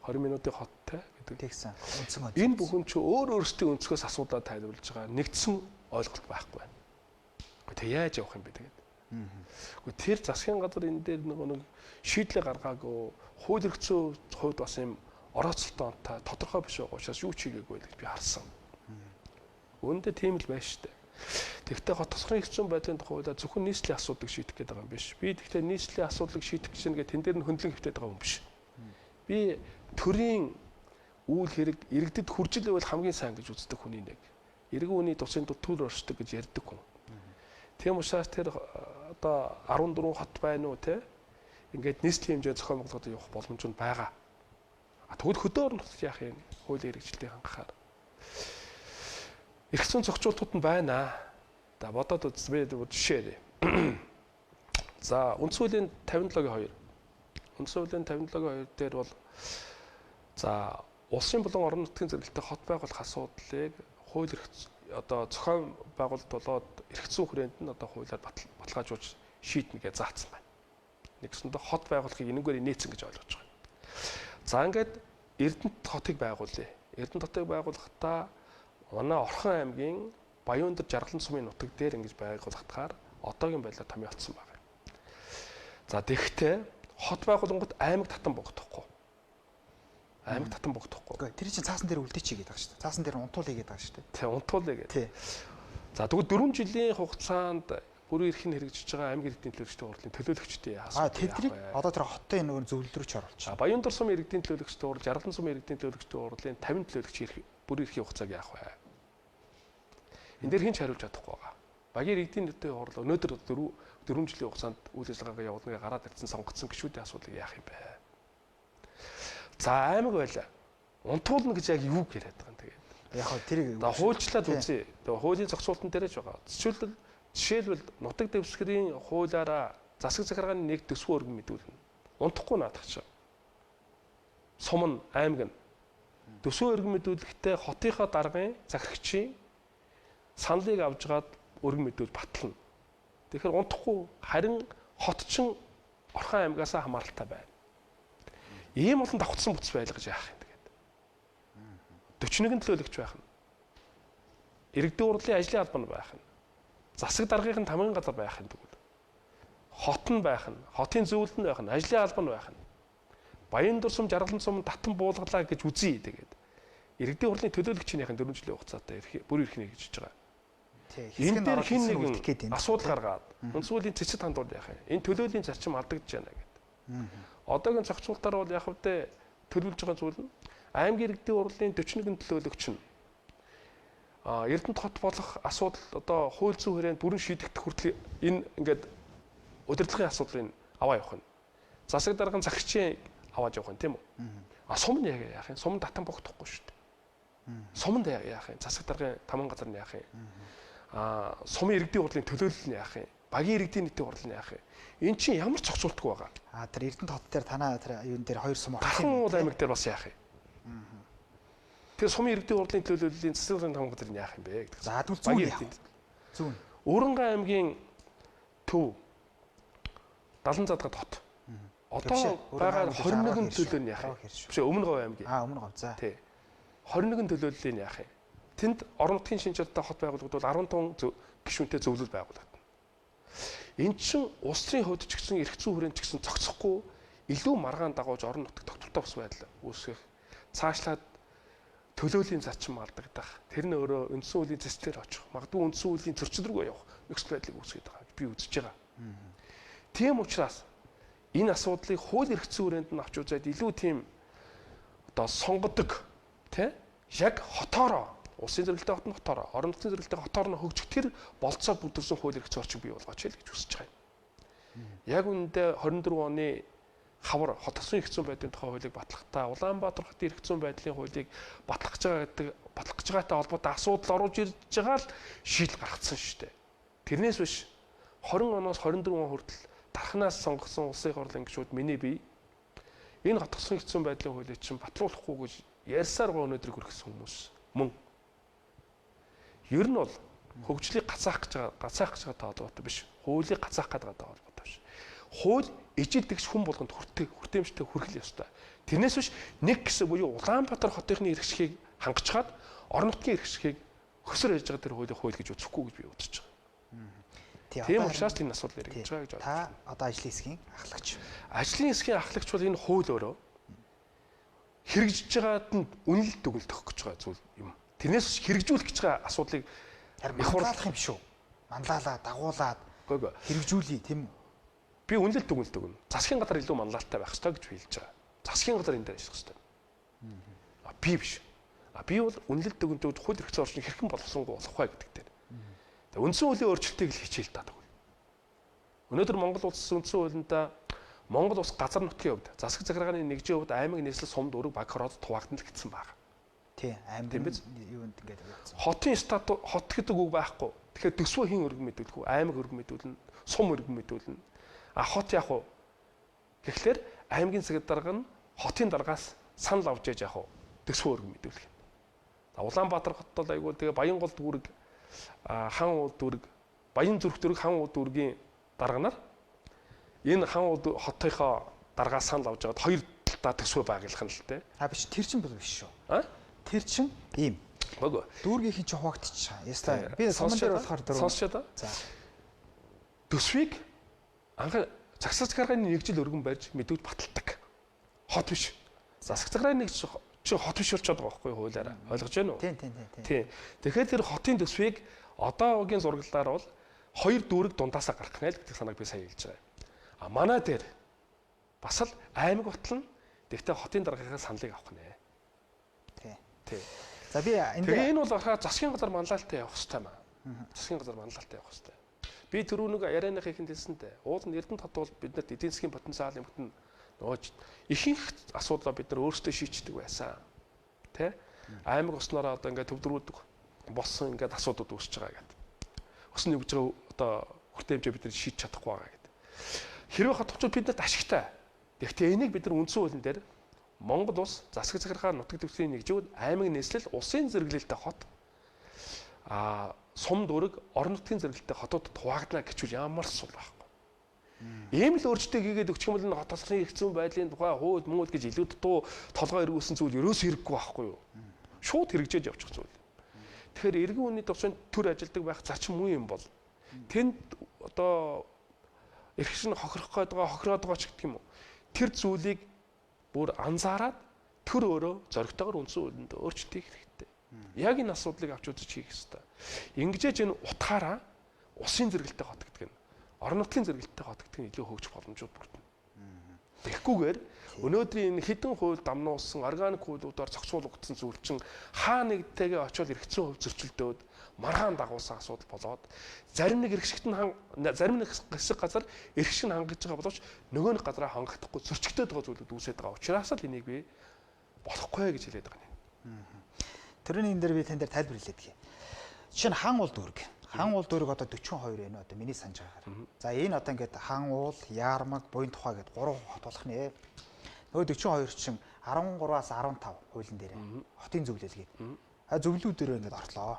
20 минутын хоттой гэдэг. Тэгсэн. Үндсэн. Энэ бүхэн ч өөр өөрсдийн өнцгөөс асуудлаа тайлбарлаж байгаа нэгдсэн ойлголт байхгүй байна. Гэхдээ яаж явах юм бэ тэгээд? Гэхдээ тэр засгийн газар энэ дээр нэг шийдлээ гаргаагүй хууль эрх зүйн хувьд бас юм орооцолтой онтой тодорхой биш байгаа учраас юу ч хийгээгүй гэж би харсан. Үүндээ тийм л байна шүү дээ. Тэгвэл хот тосгоны эрх зүйн байдлын тухай хуулиар зөвхөн нийслэлийн асуудлыг шийдэх гэдэг юм биш. Би тэгвэл нийслэлийн асуудлыг шийдэх гэж нэгэ тэн дээр нь хөндлөн хөвтөд байгаа юм биш. Би төрийн үйл хэрэг иргэдэд хүржил байвал хамгийн сайн гэж үздэг хүний нэг. Иргэн үний тусын түр оршдог гэж ярьдаг хүн. Тийм учраас тэр одоо 14 хот байна уу те? Ингээд нийслэлийн хэмжээ зохион байгуулалтад явах боломж нь байгаа. Тэгвэл хөдөө орон нутгад яах юм? Хуулийн хэрэгжилтийг хангахаар. Эрх зүйн зохицуултууд нь байна. За бодоод үзье жишээ. За үндсүүлийн 57-гийн 2. Үндсүүлийн 57-гийн 2 дээр бол за улсын болон орон нутгийн зэрэгэлдээ хот байгуулах асуудлыг хууль эрх одоо зохион байгуулалт болоод эрх зүйн хүрээнд нь одоо хуулиар баталгаажуулж шийднэ гэж заасан байна. Нэгсэндээ хот байгуулахыг энэгээр нээсэн гэж ойлгож байгаа. За ингээд Эрдэнэт хотыг байгуулъя. Эрдэнэт хотыг байгуулахдаа манай Орхон аймгийн Баяндөр Жаргалан сумын нутаг дээр ингэж байгуулагдахаар одоогийн байдлаар томьёолцсон байна. За тэгэхдээ хот байгуулангууд аймаг татан богдохгүй. Аймаг татан богдохгүй. Тэр чинь цаасан дээр үлдээчий гэдэг байгаа шүү дээ. Цаасан дээр унтуулъя гэдэг байгаа шүү дээ. Тий, унтуулъя гэдэг. За тэгвэл 4 жилийн хугацаанд бүрэн эрх нь хэрэгжиж байгаа аймаг иргэдийн төлөөлөгчдийн хурлын төлөөлөгчдийн асуудал. Тэднийг одоо тэр хоттой нөгөө зөвлөл рүү ч оруулж. Баяндар сумын иргэдийн төлөөлөгчдийн хурл, Жаргалан сумын иргэдийн төлөөлөгчдийн хурлын 50 төлөөлөгч бүрэн эрхийн хугацааг яах вэ? Энд дээр хэн ч хариулж чадахгүй байгаа. Багийн иргэдийн төлөөллийн хурл өнөөдөр 4 жилийн хугацаанд үйл ажиллагаагаа явуулныг гараад ирсэн сонгогдсон гишүүдийн асуудлыг яах юм бэ? За аймаг байлаа. Унтуулна гэж яг юу яриад байгаа юм тэгээд. Яг хоо тэрийг хуульчлаад үзье. Тэгээ хуулийн зохицуултан дээрэж байгаа. Жишээлбэл нутаг дэвсгэрийн хуулиараа засаг захиргааны нэг төсвөө өргөн мэдүүлнэ. Унтахгүй наадах чинь. Сум нь аймаг нь төсвөө өргөн мэдүүлэхдээ хотынхоо даргын захирагчийн саналыг авж гаад өргөн мэдүүл батлна. Тэгэхээр унтахгүй харин хот чин Орхон аймгаас хамааралтай байна. Ийм болон давхцсан бүтэц байл гэж яах юм тэгээд. 41 төлөөлөгч байх нь. Иргэдийн хурлын ажлын албан байх нь. Засаг даргын тамгын газар байх нь тэгвэл. Хот нь байх нь, хотын зөвлөлд нь байх нь, ажлын албан байх нь. Баяндар сум, Жаргалан сум татан буулгалаа гэж үзье тэгээд. Иргэдийн хурлын төлөөлөгчнийхэн 4 жилийн хугацаатай бүрэн эрх нэгжиж байгаа. Энэ дээр хин нэгэн асуудал гаргаад үндсүүлийн цэцэд хандуул яах юм. Энэ төлөөлийн зарчим алдагдж байна гэдэг. Одоогийн зохицуултаар бол яг хэвдээ төлөвлөж байгаа зүйл нь аймгийн иргэдийн хурлын 41 төлөөлөгч нь Эрдэнэт хот болох асуудал одоо хууль зүйн хүрээнд бүрэн шийдэгдэх хүртэл энэ ингээд удирдлагын асуудлыг аваа явах нь. Засаг даргын захирчийн аваад явах нь тийм үү? Сум нь яах юм? Сум татан богдохгүй шүү дээ. Сумд яах юм? Засаг даргын таман газар нь яах юм? Сумын иргэдийн хурлын төлөөлөл нь яах юм? Багийн иргэдийн нийтийн хурл нь яах юм? Эн чинь ямар ч зохицуултгүй байгаа. Тэр Эрдэнэт хот дээр танаа тэр юун дээр 2 сум орох юм. Дахин аймаг дээр бас яах юм? Тэр сумын иргэдийн хурлын төлөөллийн засаг даргын таман газар нь яах юм бэ гэдэг. За тэгвэл зүүн яах вэ? Зүүн. Өрөнгө аймгийн төв 70 задгад хот. Одоо байгаа 21 төлөөлөл нь яах юм? Биш өмнө Говь аймгийн. Өмнө Говь. За. Тий. 21 төлөөллийн яах юм? Тэнд орон нутгийн шинжлэлтэй хот байгууллагууд бол 15 гишүүнтэй зөвлөл байгуулагдана. Энд чинь улсын хувьд ч гэсэн эрх зүйн хүрээнд ч гэсэн цогцохгүй илүү маргаан дагуулж орон нутгийн тогтвортой бус байдал үүсгэх, цаашлаад төлөөлийн зарчим алдагдах, тэр нь өөрөө үндсэн хуулийн зэслэлээр очих, магадгүй үндсэн хуулийн зөрчил рүү явах нөхцөл байдлыг үүсгэж байгаа би үзэж байгаа. Тийм учраас энэ асуудлыг хууль эрх зүйн хүрээнд нь авч үзээд илүү тийм одоо сонгодог тий яг хотоороо улсын зэрэгэлдээ хот нь хотоороо орон нутгийн зэрэгэлдээ хотоор нь хөгжих тэр болцоо бүрдүүлсэн хууль эрх зүйн орчиг бий болгооч л гэж хүсэж байгаа юм. Яг үүндээ 24 оны хавар хот төсвийн эрх зүйн байдлын тухай хуулийг батлахдаа Улаанбаатар хотын эрх зүйн байдлын хуулийг батлах гэж байгаатай холбоотой асуудал оруулж ирж байгаа л шийдэл гаргацсан шүү дээ. Тэрнээс биш 20 оноос 24 он хүртэл дархнаас сонгосон улсын хурлын гишүүд миний бие энэ хот төсвийн эрх зүйн байдлын хуулийг чинь батлуулахгүй гэж ярьсаар гоо өнөөдрийг хүргэсэн хүмүүс мөн. Ер нь бол хөгжлийг гацаах гэж байгаа тоолоотой биш. Хуулийг гацаах гэдэг тоолоотой биш. Хууль ижил дэгш хүн болгонд хүртээмжтэй хүргэл ёстой. Тэрнээс биш нэг хэсэг буюу Улаанбаатар хотын эрхшгийг хангачаад орон нутгийн эрхшгийг хөсөр ярьж байгаа тэр хуулийг гэж үзэхгүй гэж би үзэж байгаа. Тийм учраас энэ асуудал яригдж байгаа гэж бодож байна. Та одоо ажлын хэсгийн ахлагч. Ажлын хэсгийн ахлагч бол энэ хууль өөрөө хэрэгжиж байгаад нь үнэлэлт өгөлт өгөх гэж байгаа зүйл юм. Тэрнээс хэрэгжүүлэх гэж байгаа асуудлыг манлайлах юм шүү. Манлайлаа, дагуулад хэрэгжүүлээ тийм үү? Би үнэлэлт өгөлт өгнө. Засгийн газар илүү манлайлалтай байх ёстой гэж хэлж байгаа. Засгийн газар энэ дээр ажиллах ёстой. Би биш. Би бол үнэлэлт өгөлт хууль эрх зүйн орчныг хэрхэн боловсронгуй болох вэ гэдэг дээр. Тэгээ үндсэн хуулийн өөрчлөлтийг л хичээл таадаг. Өнөөдөр Монгол улс үндсэн хуулиндаа Монгол улс газар нутгийн хувьд засаг захиргааны нэгжийн хувьд аймаг нийслэл сум дөрөв баг хороод туваагдан л гэсэн байна. Тий, аймаг юунд ингэж явагдсан. Хотын статус хот гэдэг үг байхгүй. Тэгэхээр төсвөө хэн өргөн мэдүүлэх үү? Аймаг өргөн мэдүүлнэ, сум өргөн мэдүүлнэ. Хот яг уу. Тэгэхээр аймгийн цагт дарга нь хотын даргаас санал авч яж яг уу төсвөө өргөн мэдүүлэх юм. Улаанбаатар хот бол айгүй тэгээ Баянгол дүүрэг, хан ууд дүүрэг, Баян зүрх дүүрэг, хан ууд дүүргийн дарга нар энэ хан ууд хотынхоо даргаас санал авч байгаад хоёр талдаа төсвөө байгуулах нь л дээ. Биш тэр чин бол биш шүү. Тэр чин ийм. Богоо. Дүүргийнхэн чи хуваагдчихаа. Яста би суман дээр болохоор сонсчоо да. За. Төсвийг анх засаг захиргааны нэгжил өргөн барьж мэдүүж баталдаг. Хот биш. Засаг захиргааны нэгж чи хот биш болчиход байгаа байхгүй хуулиараа. Ойлгож байна уу? Тийм. Тэгэхээр тэр хотын төсвийг одоогийн зураглалаар бол хоёр дүүрэг дундаасаа гаргах нэ л гэдэг санааг би сая хэлж байгаа. Манай дээр бас л аймаг батлна. Тэгвэл хотын даргийнхаа саналыг авах нэ. Тий. За би тэгээ энэ бол ахаа засгийн газар манлайлалтай явах хэрэгтэй маа. Засгийн газар манлайлалтай явах хэрэгтэй. Би түрүү нэг ярианых ихэнд хэлсэнтэй. Уул нь Эрдэнэт хот бол биднэрт эдийн засгийн потенциал юмхтэн нөгөө ихэнх асуудлаа бид нар өөрсдөө шийдчихдэг байсан. Тэ? Аймаг уснараа одоо ингээд төвдрүүлдэг болсон ингээд асуудууд үүсэж байгаа гэдэг. Усны өгж байгаа одоо хүртээмжээ бид нар шийдэж чадахгүй байгаа гэдэг. Хэрвээ хотчууд биднэрт ашигтай. Гэхдээ энийг бид нар үндсэн хуулийн дээр Монгол улс засаг захиргаа нутаг дэвсгэрийн нэгжүүд аймаг нийслэл улсын зэрэглэлтэй хот сум дүүрэг орон нутгийн зэрэглэлтэй хотууд хуваагдана гэчүүл ямар сул байхгүй. Ийм л өөрчлөлтөө хийгээд өгчих юм бол энэ хот тосгоны эрх зүйн байдлын тухай хууль мөнгө гэж илүү дутуу толгой эргүүлсэн зүйл ерөөсөө хэрэггүй байхгүй юу? Шууд хэрэгжиж явчих зүйл. Тэгэхээр эргэн үний төвшөнд төр ажилдаг байх зарчим муу юм бол тэнд одоо эрх шин хохирох хохироод байгаа ч гэх юм уу. Тэр зүйлийг бүр анзаараад төр өөрөө зоригтойгоор үндсэн хуулинд өөрчлөлт хийх хэрэгтэй. Яг энэ асуудлыг авч үзэж хийх хэрэгтэй. Ингэжээж энэ утгаараа улсын зэрэгэлтэй хот гэдэг нь орон нутгийн зэрэгэлтэй хот гэдэг нь илүү хөгжих боломжууд бүрдэнэ. Тэгэхгүйгээр өнөөдрийн энэ хэдэн хууль дамнуулсан органик хуулиудаар зохицуулагдсан зүйл чинь хаа нэгтэйгээ очиод эргэцэн хувь зөрчилдөөд маргаан дагуулсан асуудал болоод зарим нэг эрхшигт нь зарим нэг хэсэг газар эрхшиг нь хангаж байгаа боловч нөгөө нэг газараа хангахдахгүй зөрчигдөд байгаа зүйлүүд үүсээд байгаа учраас л энийг би болохгүй гэж хэлээд байгаа юм. Тэрний энэ дээр би тань дээр тайлбар хэлээд гээ. Жишээ нь хан уул дүүрэг. Хан уул дүүрэг одоо 42 байна одоо миний санаж байгаагаар. За энэ одоо ингээд хан уул, Яармаг, Буян тухай гэдэг 3 хот болох нэ. Нөгөө 42 чинь 13-аас 15 хуулийн дээр хотын зөвлөлгээд. Зөвлөлүүдээр ингээд ортлоо.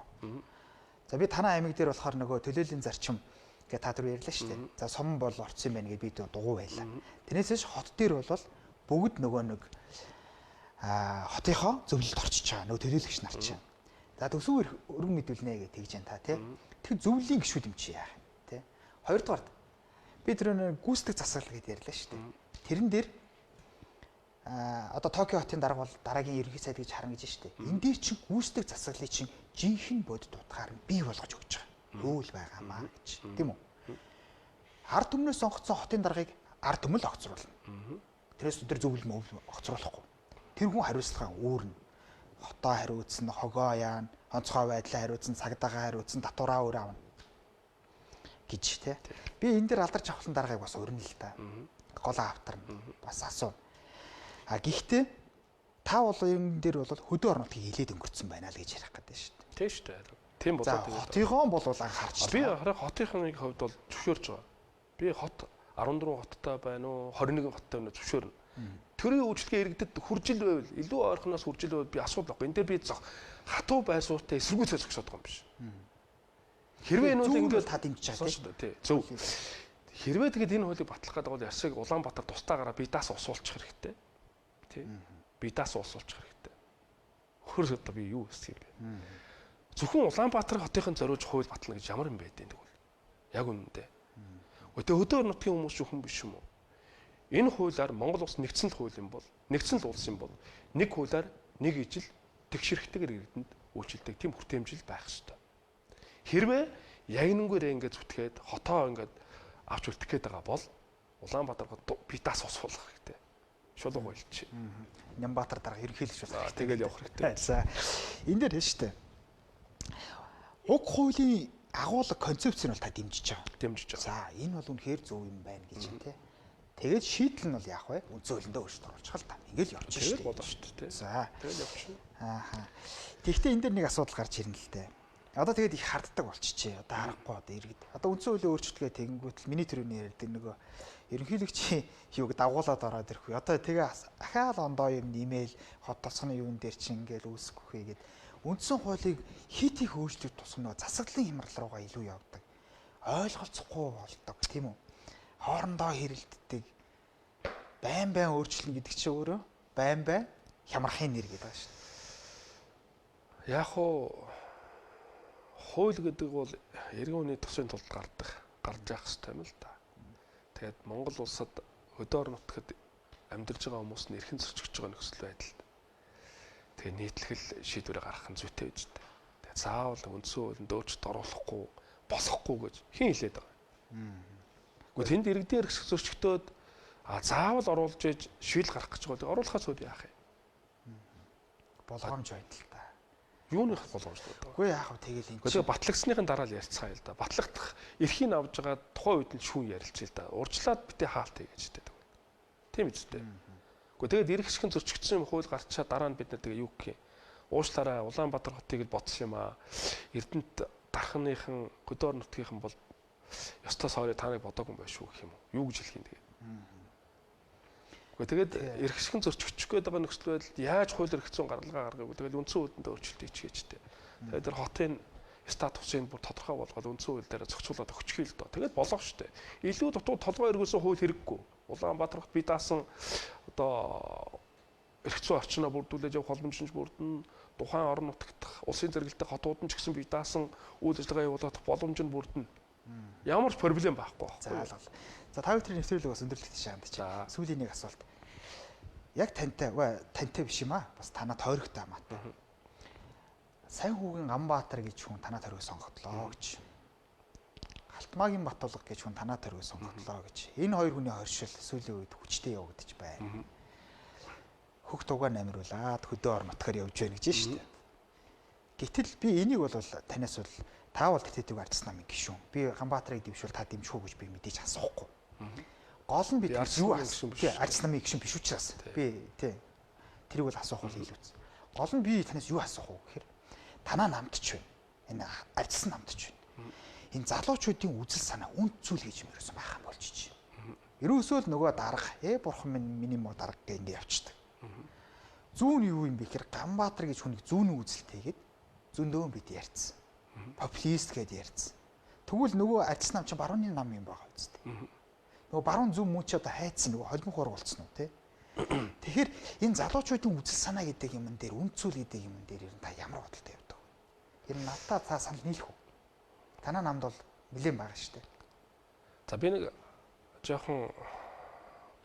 За би танай аймаг дээр болохоор нөгөө төлөөллийн зарчим гэж та түр ярьлаа шүү дээ. За сум бол орцсон байна гэж би дугуй байлаа. Тэрнээсээ хот дээр бол бүгд нөгөө нэг хотынхоо зөвлөлд орчиж байгаа нөгөө төлөөлөгч нар чинь. За төсөв өргөн мэдүүлнэ гэж тэгж जैन та тий. Тэр зөвлөлийн гişүүд юм чи яах тий. Хоёрдугаар би тэр нэг гүйцэтгэх засаглал гэдээ ярьлаа шүү дээ. Тэрэн дээр одоо Токио хотын дарга бол дараагийн ерөнхий сайд гэж харна гэж шүү дээ. Энд дээр чинь гүйцэтгэх засаглалыг чинь жинхэнэ бодит утгаар нь бий болгож өгч байгаа. Юу л байгаамаа гэж тийм үү? Ард түмнээс сонгогдсон хотын даргаыг ард түмэл огцруулна. Тэрээс өдөр зөвлөм огцруулахгүй. Тэр хүн хариуцлага өөр нь хотоо хариуцсан, хогоо яана, онцгой байдлаа хариуцсан, цагдаагаа хариуцсан, татвараа өөр авна гэж тий. Би энэ дээр алдарч авахлан даргаыг бас өрнө л да. Голоо автарна. Бас асуу. Гэхдээ та бол энэ дээр бол хөдөө орнотыг хилээд өнгөрцөн байна л гэж ярих гэдэг шүү дээ. Тийм шүү дээ. Тийм болоод тэгээд хотынхон бол анхаарч. Би хараа хотынхны хувьд бол зөвшөөрч байгаа. Би хот 14 хоттой байна уу, 21 хоттой байна уу зөвшөөрнө. Төрийн үйлчлэгээ иргэдэд хүржил байвал илүү ойрхоноос хүржил байвал би асуудал байхгүй. Энд дээр би хатуу байсууртай эсэргүүцэл зогсоод байгаа юм биш. Хэрвээ энэ бол ингээд та дэмжиж байгаа тийм. Зөв. Хэрвээ тэгээд энэ хуулийг батлах гэдэг бол Ярсыг Улаанбаатар тустаагаараа бидаас усуулчих хэрэгтэй. Тий. Бидаас усуулчих хэрэгтэй. Хөр одоо би юу хэлсэх юм бэ? Зөвхөн Улаанбаатар хотын зориулж хууль батлана гэж ямар юм бэ гэдэг нь. Яг үнэндээ. Өтөө хөдөр нутгийн хүмүүс зөвхөн биш юм уу? Энэ хуулиар Монгол улс нэгдсэн л хууль юм бол, нэгдсэн л улс юм бол нэг хуулиар нэг ижил тэгшэрхтэйгээр иргэдэнд үйлчилдэг тийм хүртээмжил байх ёстой. Хэрвээ ягнангуйрээ ингээд зүтгээд хотоо ингээд авч үлдэх гээд байгаа бол Улаанбаатар хот бидаас усуулах хэрэгтэй. Шулууг байлч. Нямбаатар дарга ерөнхийлөгч болох. Тэгэл явах хэрэгтэй. За энэ дээр хэлж штэ. Уг хуулийн агуулга концепцийг бол та дэмжиж байгаа. Дэмжиж байгаа. За энэ бол үнэхээр зөв юм байна гэж тий. Тэгээд шийдэл нь бол яах вэ? Үндсэн хуулиндаа өөрчлөлт оруулах л та. Ингээл явчих шүү дээ. Тэгэл болно шүү дээ. За. Тэгэл явчихна. Ааха. Тэгэхдээ энэ дээр нэг асуудал гарч ирнэ л дээ. Одоо тэгээд их харддаг болчихжээ. Одоо харахгүй одоо иргэд. Одоо үндсэн хуулийн өөрчлөлтгээ тэгэнгүүт л миний төрөний ярьдаг нөгөө ерөнхийлөгчийн юуг дагуулад ороод ирэх үү. Одоо тэгээ ахаал ондоо юм нэмэл хот тосгоны юун дээр чинь ингээл үүсгэх хийгээд үндсэн хуулийг хит их өөрчлөлт тусгана. Засаглалын хямрал руугаа илүү явдаг. Ойлголцохгүй болдог тийм үү? Хоорондоо хэрэлддэг. Байн өөрчлөлт гэдэг чинь өөрөө байн хямрахын нэр гэдэг байна шүү дээ. Яг хууль гэдэг бол эргэн үеийн төсвийн тулд гарч явах хэрэгтэй юм л да. Тэгээд Монгол улсад хөдөө орон нутгад амьдарч байгаа хүмүүс нь эрхэн зөрчиж байгаа нөхцөл байдалд тэгээд нийтлэл шийдвэр гаргах нь зүйтэй байж дээ. Тэгээд заавал үндсэн хуулинд өөрчлөлт оруулахгүй болохгүй гэж хэн хэлээд байгаа юм. Гэхдээ тэнд иргэдийн эрх зөрчигдөөд заавал оруулж ээж шийдэл гарах гэж байгаа. Оруулахаас өөр яах юм? Болгоомж байдал та. Юуных болгоомж байдаг? Үгүй яах вэ тэгэл энэ. Тэгээд батлагдсныхын дараа л ярьцгаая л да. Батлагдах эрхийг авж байгаа тухайн үед нь шүүн ярилцъя л да. Урьдчилаад битээ хаалтыг гэж хэлдэг. Тийм үстэй. Гэхдээ тэгээд эрх хэсгэн зөрчигдсөн юм хууль гарчаа дараа нь бид нар тэгээ юу гэх юм? Уушлаараа Улаанбаатар хотыг л бодсон юм аа. Эрдэнэт дарханыхан хөдөө орон нутгийнхан бол ёстой сорой таныг бодоогүй юм байна шүү гэх юм уу? Юу гэж хэлэх юм тэгээ. Тэгээд эрх хэсгэн зөрчигдчих гээд байгаа нөхцөл байдалд яаж хууль эрх зүйн гаргалгаа гаргав. Тэгээд үндсэн хуулинд өөрчлөлт хийчихээчтэй. Тэгээд тэр хотын статусыг бүр тодорхой болгоод үндсэн хууль дээр зохицуулаад өгчихъя л доо. Тэгээд болох штэ. Илүү дутуу толгой эргүүлсэн хууль хэрэггүй. Улаанбаатар хот би даасан одоо эрх зүйн орчноо бүрдүүлж явах боломжтой бүрдэн тухайн орон нутагт улсын зэрэгэлдэх хотууд нь ч гэсэн би даасан үйл ажиллагаа явуулах боломж нь бүрдэн. Ямар ч проблем байхгүй байхгүй. За та бүхэн нэвтрүүлэг бас өндөрлөлт тийш хандчих. Сүүлийн нэг асуулт. Яг тантай биш юм аа. Бас танаа тойрогтой хамаатай. Сайн хүүгийн Ганбаатар гэж хүн танаа тойрог сонгогдлоо гэж. Халтмаагийн Батулга гэж хүн танаа тойрог сонгогдлоо гэж. Энэ хоёр хүний хоршил сүүлийн үед хүчтэй явагдаж байна. Хөх тугаа намруулаад хөдөө орон нутгаар явж байна гэж шүү дээ. Гэтэл би энийг бол танаас бол та бол тэтгэдэг арчсан намын гишүүн. Би Ганбаатарыг дэвшүүл та дэмжих үү гэж би мэдээж асуухгүй. Гол нь бид юу асуусан бэ? Арчсан намын гишүүн биш учраас. Би тий. Тэрийг бол асуух бол илүүц. Гол нь би танаас юу асуух вэ гэхээр танаа намтч байна. Энэ арчсан намтч байна. Энэ залуучуудын үзэл санаа үнд зүйл гэж юм ерөөсөн байхan болж ичи. Ерөөсөө л нөгөө дарга бурхан минь миний муу дарга гэх ингэ явчихдаг. Зүүн юу юм бэ гэхээр Ганбаатар гэж хүнийг зүүн үзэлтэйгээд зөндөөн бид ярьцсан. Популист гэдээ ярьцсан. Тэгвэл нөгөө арчсан нам чи барууны нам юм байгаа үстэй. Нөгөө баруун зөв мөн чи одоо хайцсан нөгөө холбох ураг болцсон уу те. Тэгэхээр энэ залуучуудын үзэл санаа гэдэг юм дээр үнд зүйл гэдэг юм дээр ер нь та ямар бодолтой явдаг вэ? ер нь надад та санал нийлэх үү? Танаа намд бол нэлээд бага шүү дээ. За би нэг жоохон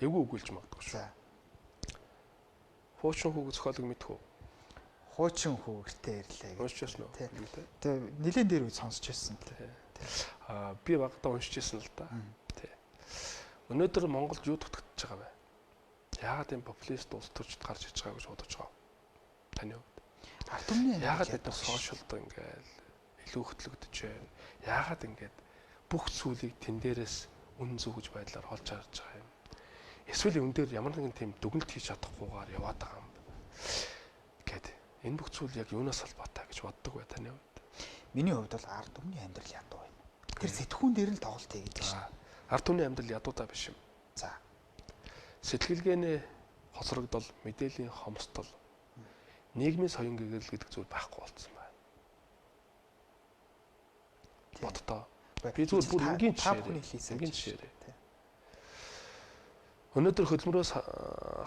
эвгүй өгүүлж магадгүй шүү. За. Хуучин хүүг зохиолыг мэдэх үү? Хуучин хүү гэртээ ирлээ. Уншиж байна уу? Тэгээ нэлээд дээр үе сонсч байсан. Би багтаа уншиж байсан л да. Тий. Өнөөдөр Монголд юу дутагдж байгаа вэ? Яагаад энэ популист улс төрчд гарч иж байгаа гэж бодож байгаа вэ? Таны хувьд? Ард түмний яагаад бид нар сошиалд ингээл илүү хөтлөгдөж байна? Яагаад ингээд бүх зүйлийг тэн дээрээс үн зүгж байдлаар олж харж байгаа юм? Эсвэл энэ дээр ямар нэгэн тийм дүгнэлт хийж чадахгүйгээр яваад байгаа юм гэд. Энэ бүх зүйл яг юунаас холбоотой гэж боддог бай таны хувьд? Миний хувьд бол ард түмний амьдрал ядуу байна. Тэр сэтгүүн дээр л тоглолт хийгээд байна. Ард түмний амьдрал ядуутай биш юм. За. Сэтгэлгээний хоцрогдол, мэдээллийн хомсдол, нийгмийн соён гэгэрэл гэдэг зүйл байхгүй болсон байна. Боддоо. Би зүгээр бүр энгийн жишээрээ. Өнөөдөр хөдөлмөрөөс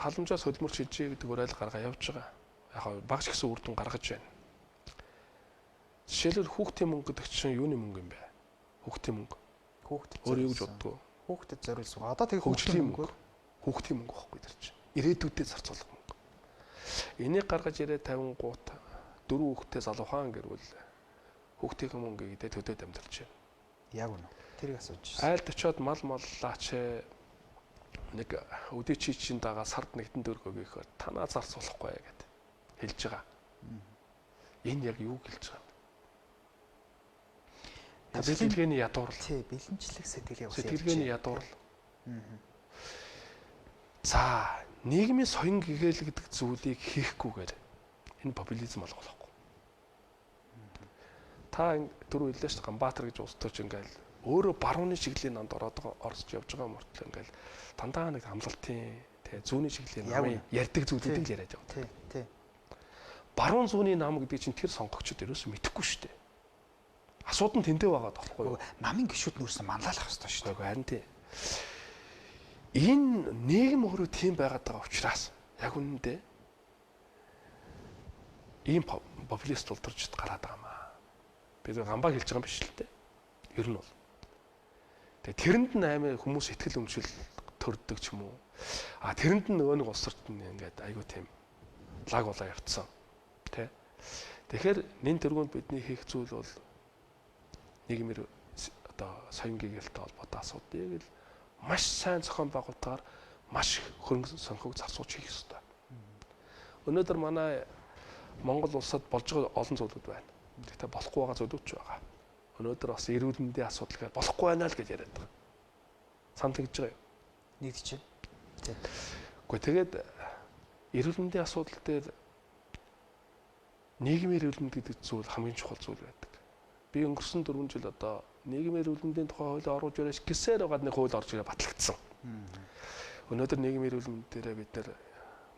халамжаас хөдөлмөр шилжээ гэдэг уриалга гаргаа явж байгаа. Яг багш гэсэн үр дүн гаргаж байна. Жишээлбэл хүүхдийн мөнгө гэдэг чинь юуны мөнгө юм бэ? Хүүхдийн мөнгө. Өөр юу гэж боддгоо? Хүүхдэд зориулсан. Одоо тэгээ хүүхдийн мөнгө. Хүүхдийн мөнгө байхгүй тэр чинь. Ирээдүйдээ зарцуулах мөнгө. Энийг гаргаж ирээ 50 гут 4 хүүхдтэй залуухан гэрвэл хүүхдийн мөнгө гэдэг төдөөд амьдарч байна. Яг үнэ. Тэрийг асууж байна. Айлд очиод мал моллаач нэг өдөө чи чинь дагаа сард нэгдэн дөрөв гэхээр танаа зарцуулахгүй гэд хэлж байгаа. Энэ яг юу гэлж байгаа? Сэтгэлгээний ядуурл. Тий, бэлэнчлэх сэтгэлгээ. Сэтгэлгээний ядуурл. За, нийгмийн соён гэгэрэл гэдэг зүйлийг хийхгүйгээр энэ популизм болохгүй. Та түрүү хэллээ шүү дээ, Ганбаатар гэж улс төрч ингээл өөрөө барууны чиглэлийн анд орж явж байгаа мөртлөө ингээл дандаа нэг амлалтын зүүнний чиглэлийн намын ярьдаг зүйлүүдийг л яриад байгаа. Тий. Баруун зүүнний нам гэдэг чинь тэр сонгогчдод ерөөсөө мэдэхгүй шүү дээ. Асуудал нь тэндээ байгаа тоххой юу? Намын гişүүд нүрсэн манлайлах хэрэгтэй шүү дээ. Харин тий. Энэ нийгэм өөрөө тийм байгаад байгаа учраас яг үнэндээ ийм популист ултурчд гараад байгаа маа. Бид гамбаа хэлж байгаа юм биш л дээ. Ер нь бол. Тэгээ тэрэнд нь аймаа хүмүүс ихтгэл өмшил төрдөг ч юм уу. Тэрэнд нь нөгөө нэг улс төрчд нь ингээд айгүй тийм лаг болоо явцсан. Тэ. Тэгэхээр нэн тэргуунд бидний хийх зүйл бол нийгмээр одоо соён гэгээлтэй холбоотой асуудыг л маш сайн зохион байгуулалтаар маш хөрөнгө санхүүг зарцуулж хийх ёстой. Өнөөдөр манай Монгол улсад болж байгаа олон зүйлүүд байна. Гэхдээ болохгүй байгаа зүйлүүд ч байгаа. Өнөөдөр бас эрүүл мэндийн асуудал гэж болохгүй байна л гэж яриад байгаа. Санд тэгж байгаа юу? Нэгдэж байна. Тий. Гэхдээ тэгээд эрүүл мэндийн асуудал дээр нийгмийн эрүүл мэнд гэдэг зүйл хамгийн чухал зүйл байдаг. Би өнгөрсөн 4 жил одоо нийгмийн эрүүл мэндийн тухай хуулийг оруулж ирэх гэсээр байгаад нэг хууль орж ирээ батлагдсан. Өнөөдөр нийгмийн эрүүл мэнд дээр бид нэр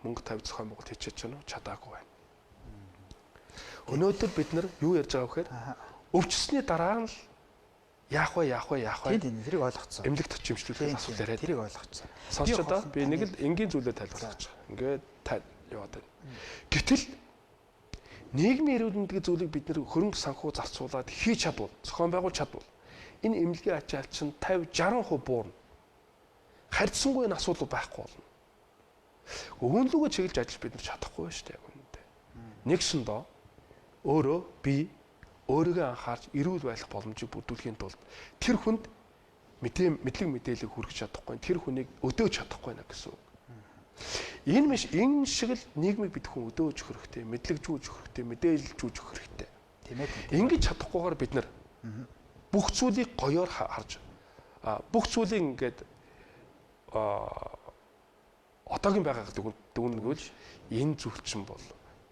мөнгө тавь зохион байгуулалт хийчихэж байна уу? Чадаагүй байна. Өнөөдөр бид нар юу ярьж байгаа вэхээр өвчсөний дараа нь л яах вэ? Тийм тэрийг ойлгоцсон. Эмнэлэгт очиж имжлүүлэх асуудал яриад. Тэрийг ойлгоцсон. Сонсч одоо би нэг л энгийн зүйлээр тайлбарлаж байгаа. Ингээд яваад байна. Гэтэл нийгмийн эрүүл мэндийн зүйлийг бид нэр хөрөнгө санхүү зарцуулаад хийж чадвал, зохион байгуулж чадвал энэ эмнэлгийн ачаалт чинь 50-60% буурна. Харьцангуй энэ асуудал байхгүй болно. Өвөнлөгөө чиглэж ажиллаж бид нар чадахгүй шүү дээ яг үнэндээ. Нэгсэндөө өөрөө би өөрийгөө анхаарч эрүүл байх боломжийг бүрдүүлэхийн тулд тэр хүнд мэдлэг мэдээлэл хүргэж чадахгүй, тэр хүнийг өдөөж чадахгүй нэ гэсэн үг. Энэ шиг л нийгмийг бид хүн өдөөж өгөх хэрэгтэй, мэдлэгжүүлж өгөх хэрэгтэй, мэдээлэлжүүлж өгөх хэрэгтэй. Тийм ээ. Ингэж чадахгүйгээр бид нар бүх зүйлийг гоёор харж бүх зүйлийг ингээд одоогийн байгаа дүгнэгвэл энэ зүйлчин бол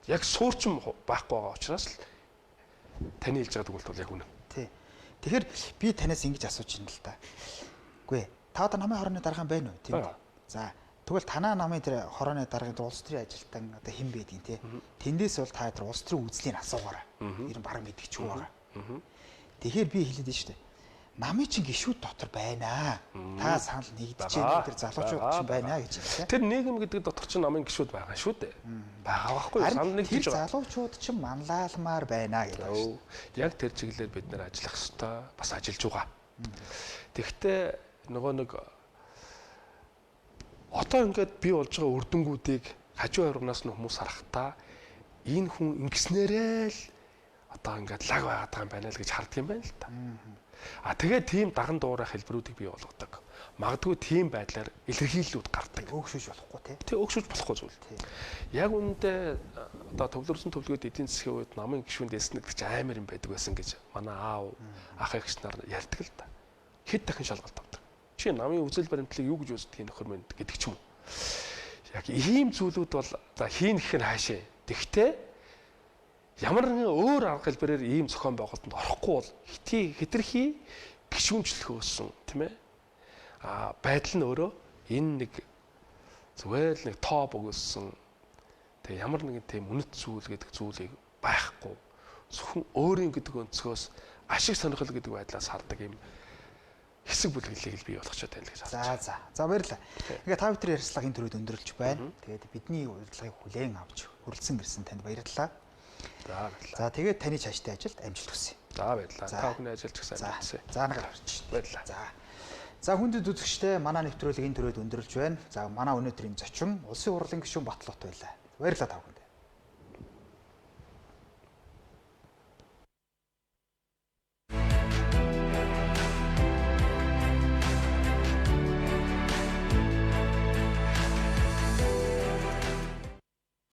яг суурчин байхгүй байгаа учраас л таны хэлж байгаа дүгнэлт бол яг үнэ. Тий. Тэгэхээр би танаас ингэж асууж байна л да. Үгүй ээ. Та одоо намын хорооны дарга байна уу? Тийм үү? За тэгвэл танаа намын тэр хорооны даргын улс төрийн ажилтан одоо хэн байдгийг тий. Тэндээс бол та тэр улс төрийн үзлийн асуугаараа. Ер нь бараг мэдчихгүй байгаа. Тэгэхээр би хэлээд байна шүү дээ. намын чинь гişүүд дотор байна. Та санал нэгдэж байгаа тэр залуучууд чинь байна гэж байна. Тэр нийгэм гэдэг дотор чинь намын гişүүд байгаа шүү дээ. Байгаа байхгүй санал нэгдэж байгаа. Тэр залуучууд чинь манлайлмаар байна гэдэг байна шүү. Яг тэр чиглэлээр бид нэр ажиллах ёстой. Бас ажиллаж байгаа. Тэгэхдээ нөгөө нэг одоо ингээд бий болж байгаа үр дүнгуудыг хажуу авиргнаас нь хүмүүс харахтаа энэ хүн ингэснээрээ л одоо ингээд лаг байгаад байгаа юм байна л гэж харддаг юм байна л та. Тэгээд тийм даган дуурай хэлбэрүүдийг бий болгодог. Магадгүй тийм байдлаар илэрхийллүүд гардаг. Өөгшөж болохгүй тий. Тэг өөгшөж болохгүй зүйл. Яг үүндээ одоо төвлөрсөн төвлөгөөд эдийн засгийн үед намын гишүүнд эснэг гэж амар юм байдаг байсан гэж манай аав ах эгч нар ярьдаг л та. Хэд дахин шалгалт авдаг. Чи намын үзэл баримтлалыг юу гэж үздэг нөхөр мэд гэдэг ч юм уу. Яг ийм зүйлүүд бол за хийн гэхээр хаашаа. Тэгтээ ямар нэгэн өөр арга хэлбэрээр ийм зохион байгуулалтанд орохгүй бол хитрхи гишүүнчлөхөөсөн тийм ээ. Байдал нь өөрөө энэ нэг зүгээр л нэг тоо бөгөөсөн. Тэгээ ямар нэгэн тийм үнэт зүйл гэдэг зүйлийг байхгүй. Зөвхөн өөрийн гэдэг өнцгөөс ашиг сонирхол гэдэг байдлаас хардаг юм хэсэг бүлэглэлийг бий болгочод байна гэж За харж. за баярлалаа. Ингээ та бүхэн ярьцлага энэ төрөйд өндөрлөж байна. Тэгээд бидний урилгыг хүлээн авч хүрэлцэн ирсэн танд баярлалаа. За баярлалаа. За тэгээд таны цаашдын ажилд амжилт хүсье. За баярлалаа. Та бүхний ажилч гэсэн амжилт. За нагаар орч. Баярлалаа. За. За хүндэт үзэгчтэй манай нэвтрүүлэг энэ төрөйд өндөрлөж байна. За манай өнөөдрийн зочин Улсын хурлын гишүүн Батлуут байлаа. Баярлалаа та бүхэнд.